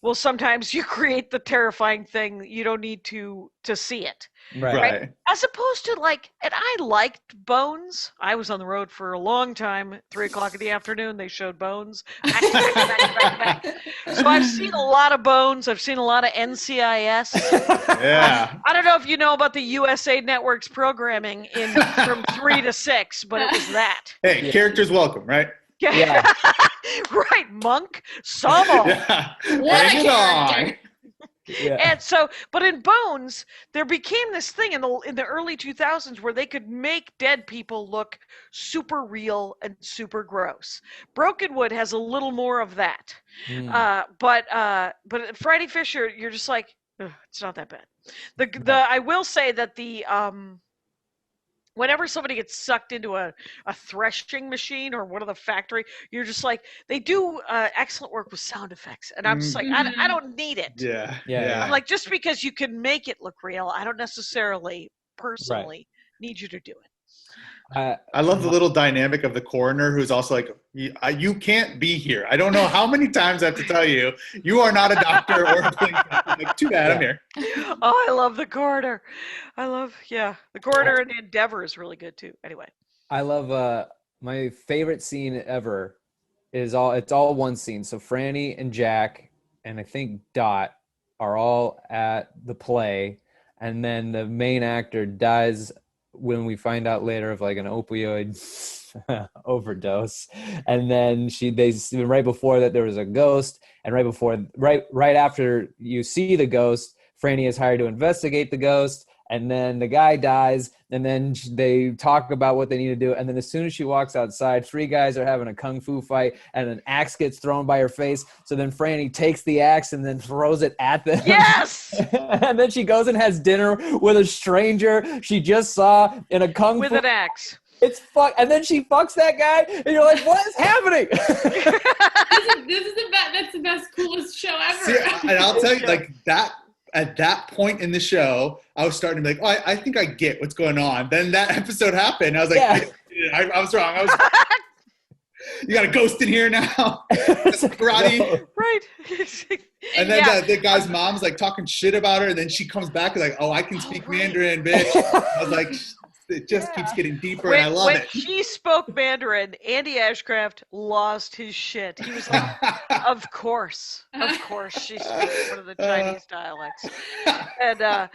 Well, sometimes you create the terrifying thing. You don't need to see it. Right. As opposed to and I liked Bones. I was on the road for a long time. 3:00 in the afternoon, they showed Bones. Back. So I've seen a lot of Bones. I've seen a lot of NCIS. Yeah. I don't know if you know about the USA Network's programming from 3 to 6, but it was that. Hey, characters welcome, right? Yeah. Right, Monk, Samo. Yeah. Bring it on. Yeah. And so, but in Bones, there became this thing in the early 2000s where they could make dead people look super real and super gross. Brokenwood has a little more of that. But Franny Fisher, you're just like, it's not that bad. I will say that the whenever somebody gets sucked into a threshing machine or one of the factory, you're just like, they do excellent work with sound effects. And I'm just like, I don't need it. Yeah. I'm like, just because you can make it look real, I don't necessarily personally need you to do it. I love the little dynamic of the coroner who's also like, you can't be here. I don't know how many times I have to tell you, you are not a doctor or a police. Like, too bad, I'm here. Oh, I love the coroner. The coroner in Endeavor is really good too. Anyway. I love my favorite scene ever it's all one scene. So Franny and Jack and I think Dot are all at the play, and then the main actor dies when we find out later of like an opioid overdose. And then right before that there was a ghost, and right after you see the ghost, Franny is hired to investigate the ghost, and then the guy dies, and then they talk about what they need to do, and then as soon as she walks outside, 3 guys are having a kung fu fight, and an axe gets thrown by her face, so then Franny takes the axe and then throws it at them. Yes! And then she goes and has dinner with a stranger she just saw in a kung fu with an axe. It's fuck, and then she fucks that guy, and you're like, "What is happening?" That's the best, coolest show ever. See, and I'll tell you, like that. At that point in the show, I was starting to be like, "Oh, I think I get what's going on." Then that episode happened. I was like, I was wrong. You got a ghost in here now. Karate, right? And then the guy's mom's like talking shit about her, and then she comes back and like, "Oh, I can speak Mandarin, bitch." I was like, it just keeps getting deeper, and I love it. When she spoke Mandarin, Andy Ashcraft lost his shit. He was like, of course she speaks one of the Chinese dialects. And and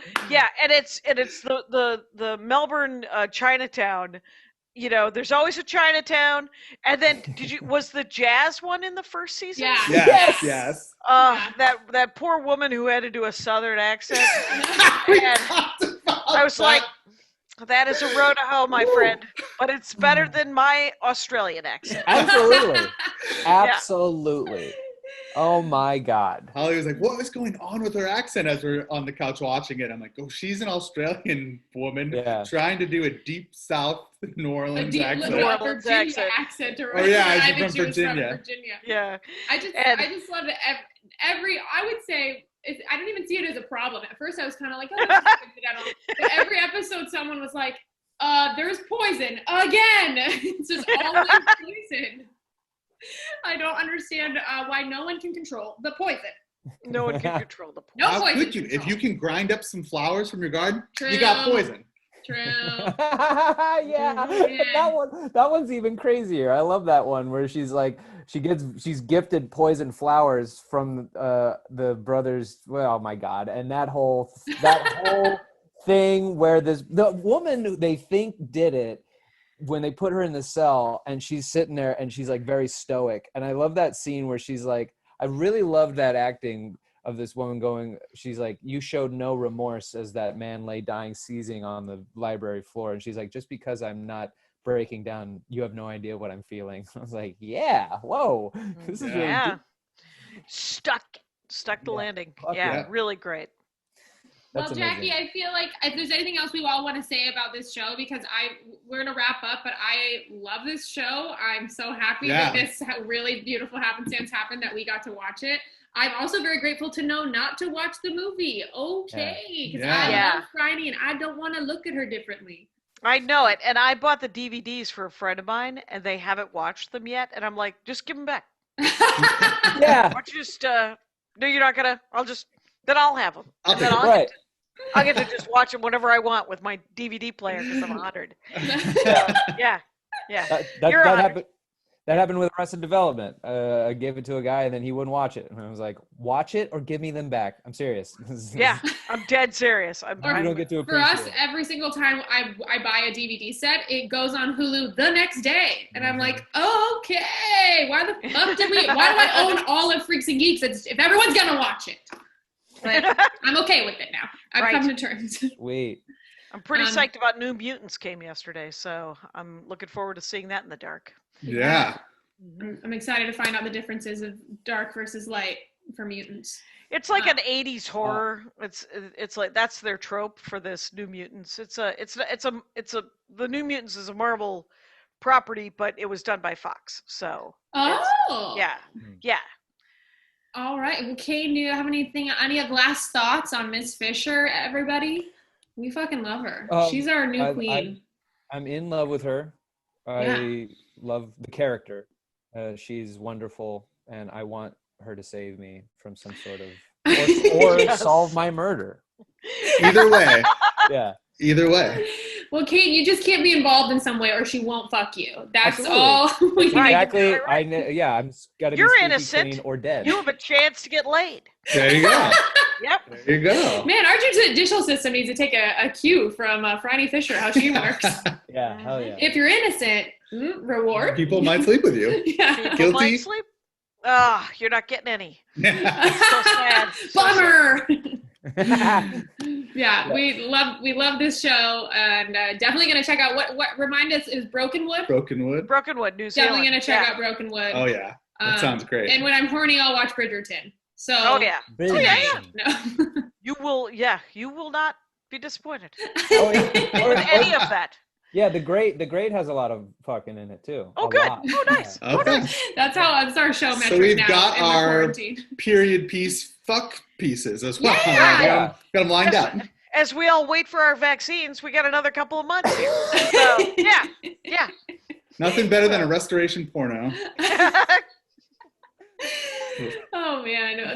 it's the Melbourne Chinatown. You know, there's always a Chinatown. And then was the jazz one in the first season? Yeah. Yes. That poor woman who had to do a southern accent. And I was like, that is a road to hoe, my friend, but it's better than my Australian accent. Absolutely. Oh my God. Holly was like, "What is going on with her accent?" As we're on the couch watching it, I'm like, "Oh, she's an Australian woman trying to do a deep South New Orleans accent." New Orleans accent or whatever. Oh yeah, I she's from Virginia. Yeah. I just love it. I would say, I didn't even see it as a problem. At first I was kind of like, oh, that's accidental. But every episode someone was like, there's poison again. It's just always poison. I don't understand why no one can control the poison. No one can control the poison. No How poison could you? control. If you can grind up some flowers from your garden, True. you got poison. True. That one's even crazier. I love that one where she's like, she's gifted poison flowers from the brothers. Well, oh my God. And that whole thing where the woman who they think did it, when they put her in the cell and she's sitting there and she's like very stoic. And I love that scene where she's like, I really love that acting of this woman she's like, "You showed no remorse as that man lay dying, seizing on the library floor." And she's like, "Just because I'm not breaking down, you have no idea what I'm feeling." I was like, yeah, whoa. This is really deep. Stuck the landing. Yeah, really great. Well, Jackie, I feel like if there's anything else we all want to say about this show, because we're going to wrap up, but I love this show. I'm so happy that this really beautiful happenstance happened, that we got to watch it. I'm also very grateful to know not to watch the movie. Okay. Because I love Franny and I don't want to look at her differently. I know it. And I bought the DVDs for a friend of mine and they haven't watched them yet. And I'm like, just give them back. Yeah. Why don't you just, no, you're not going to, then I'll have them. I'll get to just watch them whenever I want with my DVD player because I'm 100. Yeah. That happened with Arrested Development. I gave it to a guy and then he wouldn't watch it. And I was like, watch it or give me them back. I'm serious. Yeah, I'm dead serious. You don't get to appreciate For us, every single time I buy a DVD set, it goes on Hulu the next day. And I'm like, okay, why do I own all of Freaks and Geeks if everyone's going to watch it? But I'm okay with it now. I've come to terms. Sweet. I'm pretty psyched about New Mutants came yesterday, so I'm looking forward to seeing that in the dark. Yeah. I'm excited to find out the differences of dark versus light. for mutants. It's like an 80s horror. It's like that's their trope for this New Mutants. The New Mutants is a Marvel property, but it was done by Fox. So yeah. All right. Well, Kate, do you have any last thoughts on Miss Fisher, everybody? We fucking love her. She's our new queen. I'm in love with her. I love the character. She's wonderful, and I want her to save me from some sort of or solve my murder. Either way. Yeah. Either way. Well, Kate, you just can't be involved in some way, or she won't fuck you. That's Absolutely. all. Exactly. Right. I'm gotta be You're squeaky innocent. clean or dead. You have a chance to get laid. There you go. Yep. There you go. Man, our judicial system needs to take a cue from Franny Fisher, how she works. Yeah, hell yeah. If you're innocent, reward. People might sleep with you. Yeah. People Guilty? might sleep. You're not getting any. So sad. Bummer. Yeah, we love this show, and definitely gonna check out what remind us is Brokenwood. Brokenwood, New Zealand. Definitely gonna check out Brokenwood. Oh yeah, that sounds great. And when I'm horny, I'll watch Bridgerton. So. Oh yeah. No. You will not be disappointed Or with any of that. Yeah, the great has a lot of fucking in it too. Oh, A good. lot. Oh, nice. Yeah. Okay. That's our show metric So we've now. got in the our quarantine. period piece fuck pieces as well. Yeah. Got them lined up. As we all wait for our vaccines, we got another couple of months here. So yeah. Nothing better than a restoration porno. Oh man,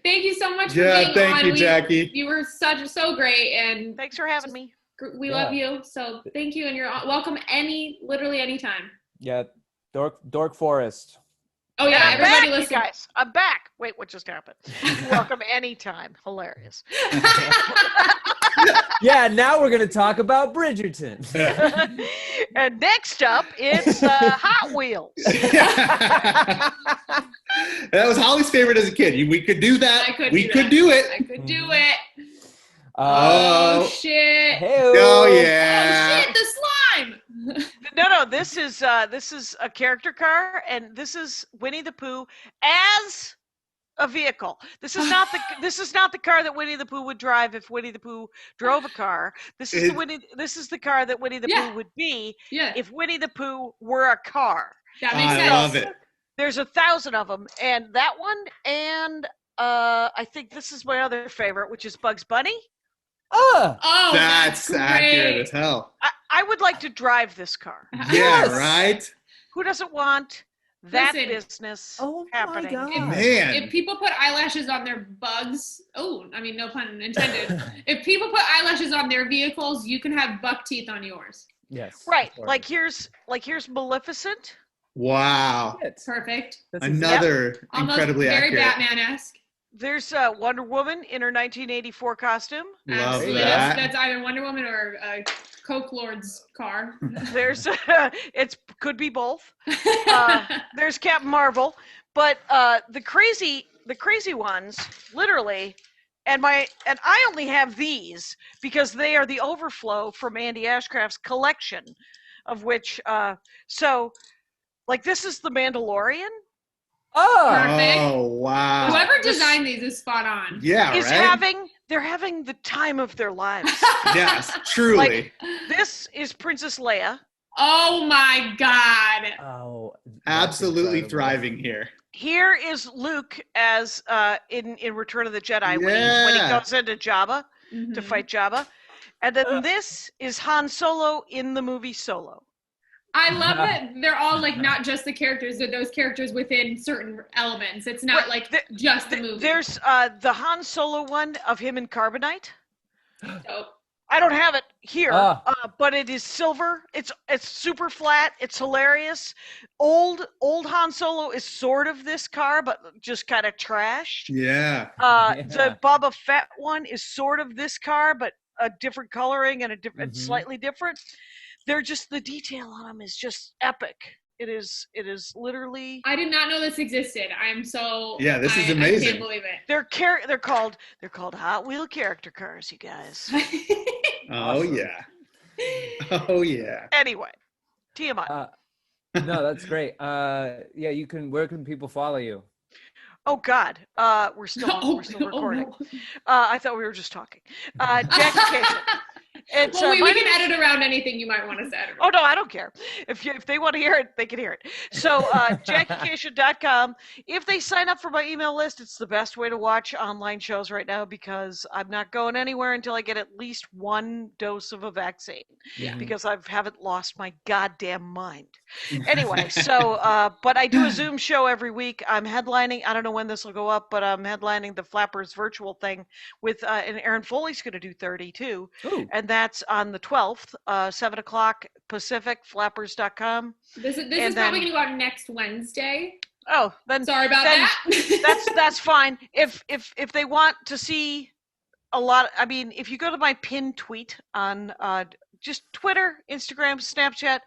thank you so much for being on. Thank you, Jackie. You were so great, and Thanks for having me. we love you. So thank you, and you're welcome literally anytime. Yeah, Dork Forest. Oh yeah, I'm everybody back, listen. you guys. I'm back. Wait, what just happened? Welcome anytime. Hilarious. Yeah, now we're gonna talk about Bridgerton. And next up, it's Hot Wheels. That was Holly's favorite as a kid. We could do that. I could we do could that. do it. I could do it. Oh. Shit. Hey-o. Oh yeah. Oh shit, the slime. No, this is a character car, and this is Winnie the Pooh as a vehicle. This is not the car that Winnie the Pooh would drive if Winnie the Pooh drove a car. This is the car that Winnie the Pooh would be if Winnie the Pooh were a car. That makes sense. I love it. There's 1,000 of them, and that one, and I think this is my other favorite, which is Bugs Bunny. Oh, That's accurate great. as hell. I would like to drive this car. Yeah, right? Who doesn't want that Listen. business Oh my happening? God. Man. If people put eyelashes on their bugs, no pun intended. If people put eyelashes on their vehicles, you can have buck teeth on yours. Yes. Right. of Like course. here's Maleficent. Wow. Perfect. That's Another Almost incredibly very accurate. Batman-esque. There's Wonder Woman in her 1984 costume. Love Absolutely. that. That's either Wonder Woman or Coke Lord's car. There's could be both. There's Captain Marvel, but the crazy ones, literally, and I only have these because they are the overflow from Andy Ashcraft's collection, of which like this is the Mandalorian. Perfect. Oh, wow. Whoever designed these is spot on. Yeah, right? They're having the time of their lives. Yes, truly. Like, this is Princess Leia. Oh my God. Oh, that's Absolutely incredible. thriving here. Here is Luke as in Return of the Jedi when he goes into Jabba to fight Jabba. And then this is Han Solo in the movie Solo. I love that they're all like not just the characters, they're those characters within certain elements. It's not like just the movie. There's the Han Solo one of him in Carbonite. Oh. I don't have it here, but it is silver. It's super flat. It's hilarious. Old Han Solo is sort of this car, but just kind of trashed. Yeah. The Boba Fett one is sort of this car, but a different coloring and a different, slightly different. They're just, the detail on them is just epic. It is literally. I did not know this existed. I'm so. Yeah, this is amazing. I can't believe it. They're called Hot Wheel character cars, you guys. Oh, yeah. Oh, yeah. Anyway, TMI. No, that's great. Yeah, where can people follow you? Oh God, we're still recording. Oh, no. I thought we were just talking. Jackie Kashian. It's, well, we can edit around anything you might want us to edit around. Oh no, I don't care. If they want to hear it, they can hear it. So JackieKashian.com. If they sign up for my email list, it's the best way to watch online shows right now because I'm not going anywhere until I get at least one dose of a vaccine. Yeah. Because I haven't lost my goddamn mind. Anyway, so but I do a Zoom show every week. I'm headlining. I don't know when this will go up, but I'm headlining the Flappers virtual thing with and Aaron Foley's going to do 30 too. Ooh. And that's on the 12th, 7 o'clock Pacific, flappers.com. This is probably going to go out next Wednesday. Oh, then sorry about that. that's fine. If they want to see a lot, I mean, if you go to my pinned tweet on just Twitter, Instagram, Snapchat,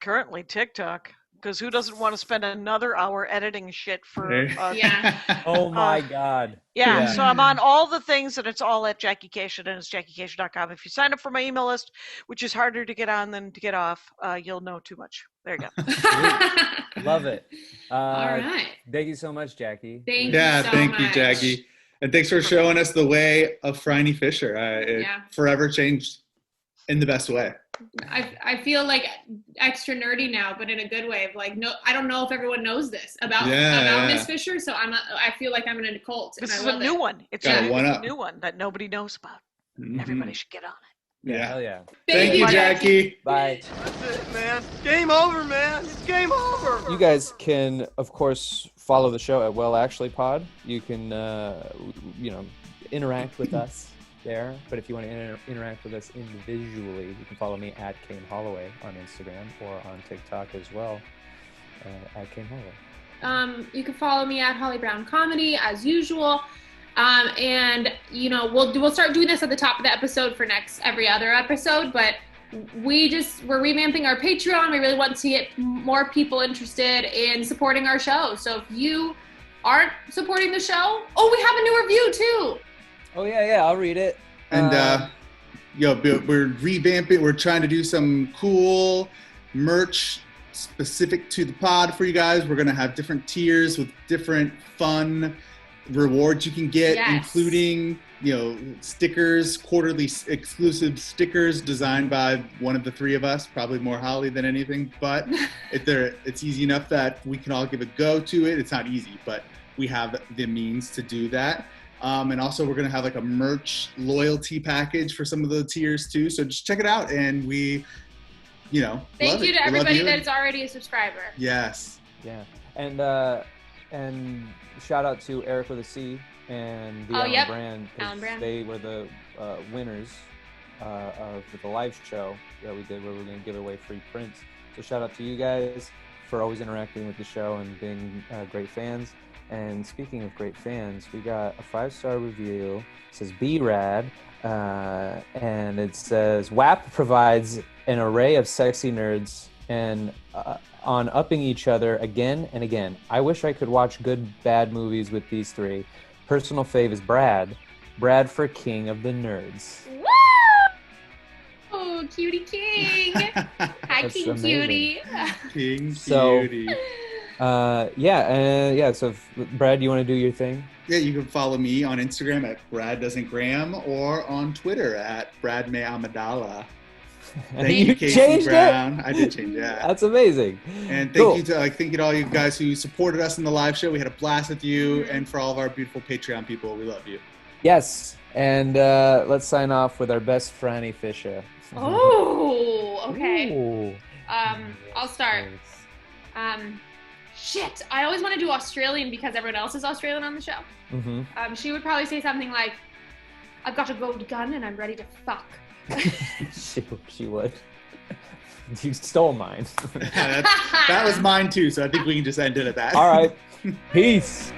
currently TikTok, because who doesn't want to spend another hour editing shit for yeah. Oh my God. Yeah, so I'm on all the things, and it's all at Jackie Kashian, and it's JackieKashian.com. If you sign up for my email list, which is harder to get on than to get off, you'll know too much. There you go. Love it. All right. Thank you so much, Jackie. Thank you, Jackie. And thanks for showing us the way of Franny Fisher. It forever changed in the best way. I feel like extra nerdy now, but in a good way. Of like, no, I don't know if everyone knows this about Miss Fisher, so I feel like I'm in a cult. This is a new one. It's a new one that nobody knows about. Mm-hmm. Everybody should get on it. Yeah, hell yeah. Thank you, Jackie. Bye. That's it, man. Game over, man. It's game over. You guys can, of course, follow the show at wellactuallypod. You can, interact with us there. But if you want to interact with us individually, you can follow me at Kane Holloway on Instagram or on TikTok as well at Kane Holloway. You can follow me at Holly Brown Comedy as usual. And we'll start doing this at the top of the episode for every other episode, but we're revamping our Patreon. We really want to get more people interested in supporting our show. So if you aren't supporting the show, we have a new review too. Oh yeah, I'll read it. And we're revamping. We're trying to do some cool merch specific to the pod for you guys. We're gonna have different tiers with different fun rewards you can get, including stickers, quarterly exclusive stickers designed by one of the three of us, probably more Holly than anything, but it's easy enough that we can all give a go to it. It's not easy, but we have the means to do that. And also we're going to have like a merch loyalty package for some of the tiers too. So just check it out. And we, thank you to everybody that's already a subscriber. Yes. Yeah. And shout out to Eric with a C and the Allen Brand. Allen Brand. They were the winners of the live show that we did where we're going to give away free prints. So shout out to you guys for always interacting with the show and being great fans. And speaking of great fans, we got a 5-star review. It says B-Rad, and it says WAP provides an array of sexy nerds and on upping each other again and again. I wish I could watch good bad movies with these three. Personal fave is Brad for king of the nerds. Woo! Oh, cutie king. Hi, King amazing. Cutie. King so, Cutie. So Brad, you want to do your thing? Yeah, you can follow me on Instagram at Brad Doesn't Graham or on Twitter at Brad May Amadala. Thank you, Casey Brown. I did change that. That's amazing. And thank you to all you guys who supported us in the live show. We had a blast with you, and for all of our beautiful Patreon people, we love you. Yes, and let's sign off with our best Franny Fisher. Oh, okay. Ooh. I'll start. Shit, I always want to do Australian because everyone else is Australian on the show. Mm-hmm. She would probably say something like, "I've got a gold gun and I'm ready to fuck." she would. You stole mine. That was mine too, so I think we can just end it at that. All right. Peace.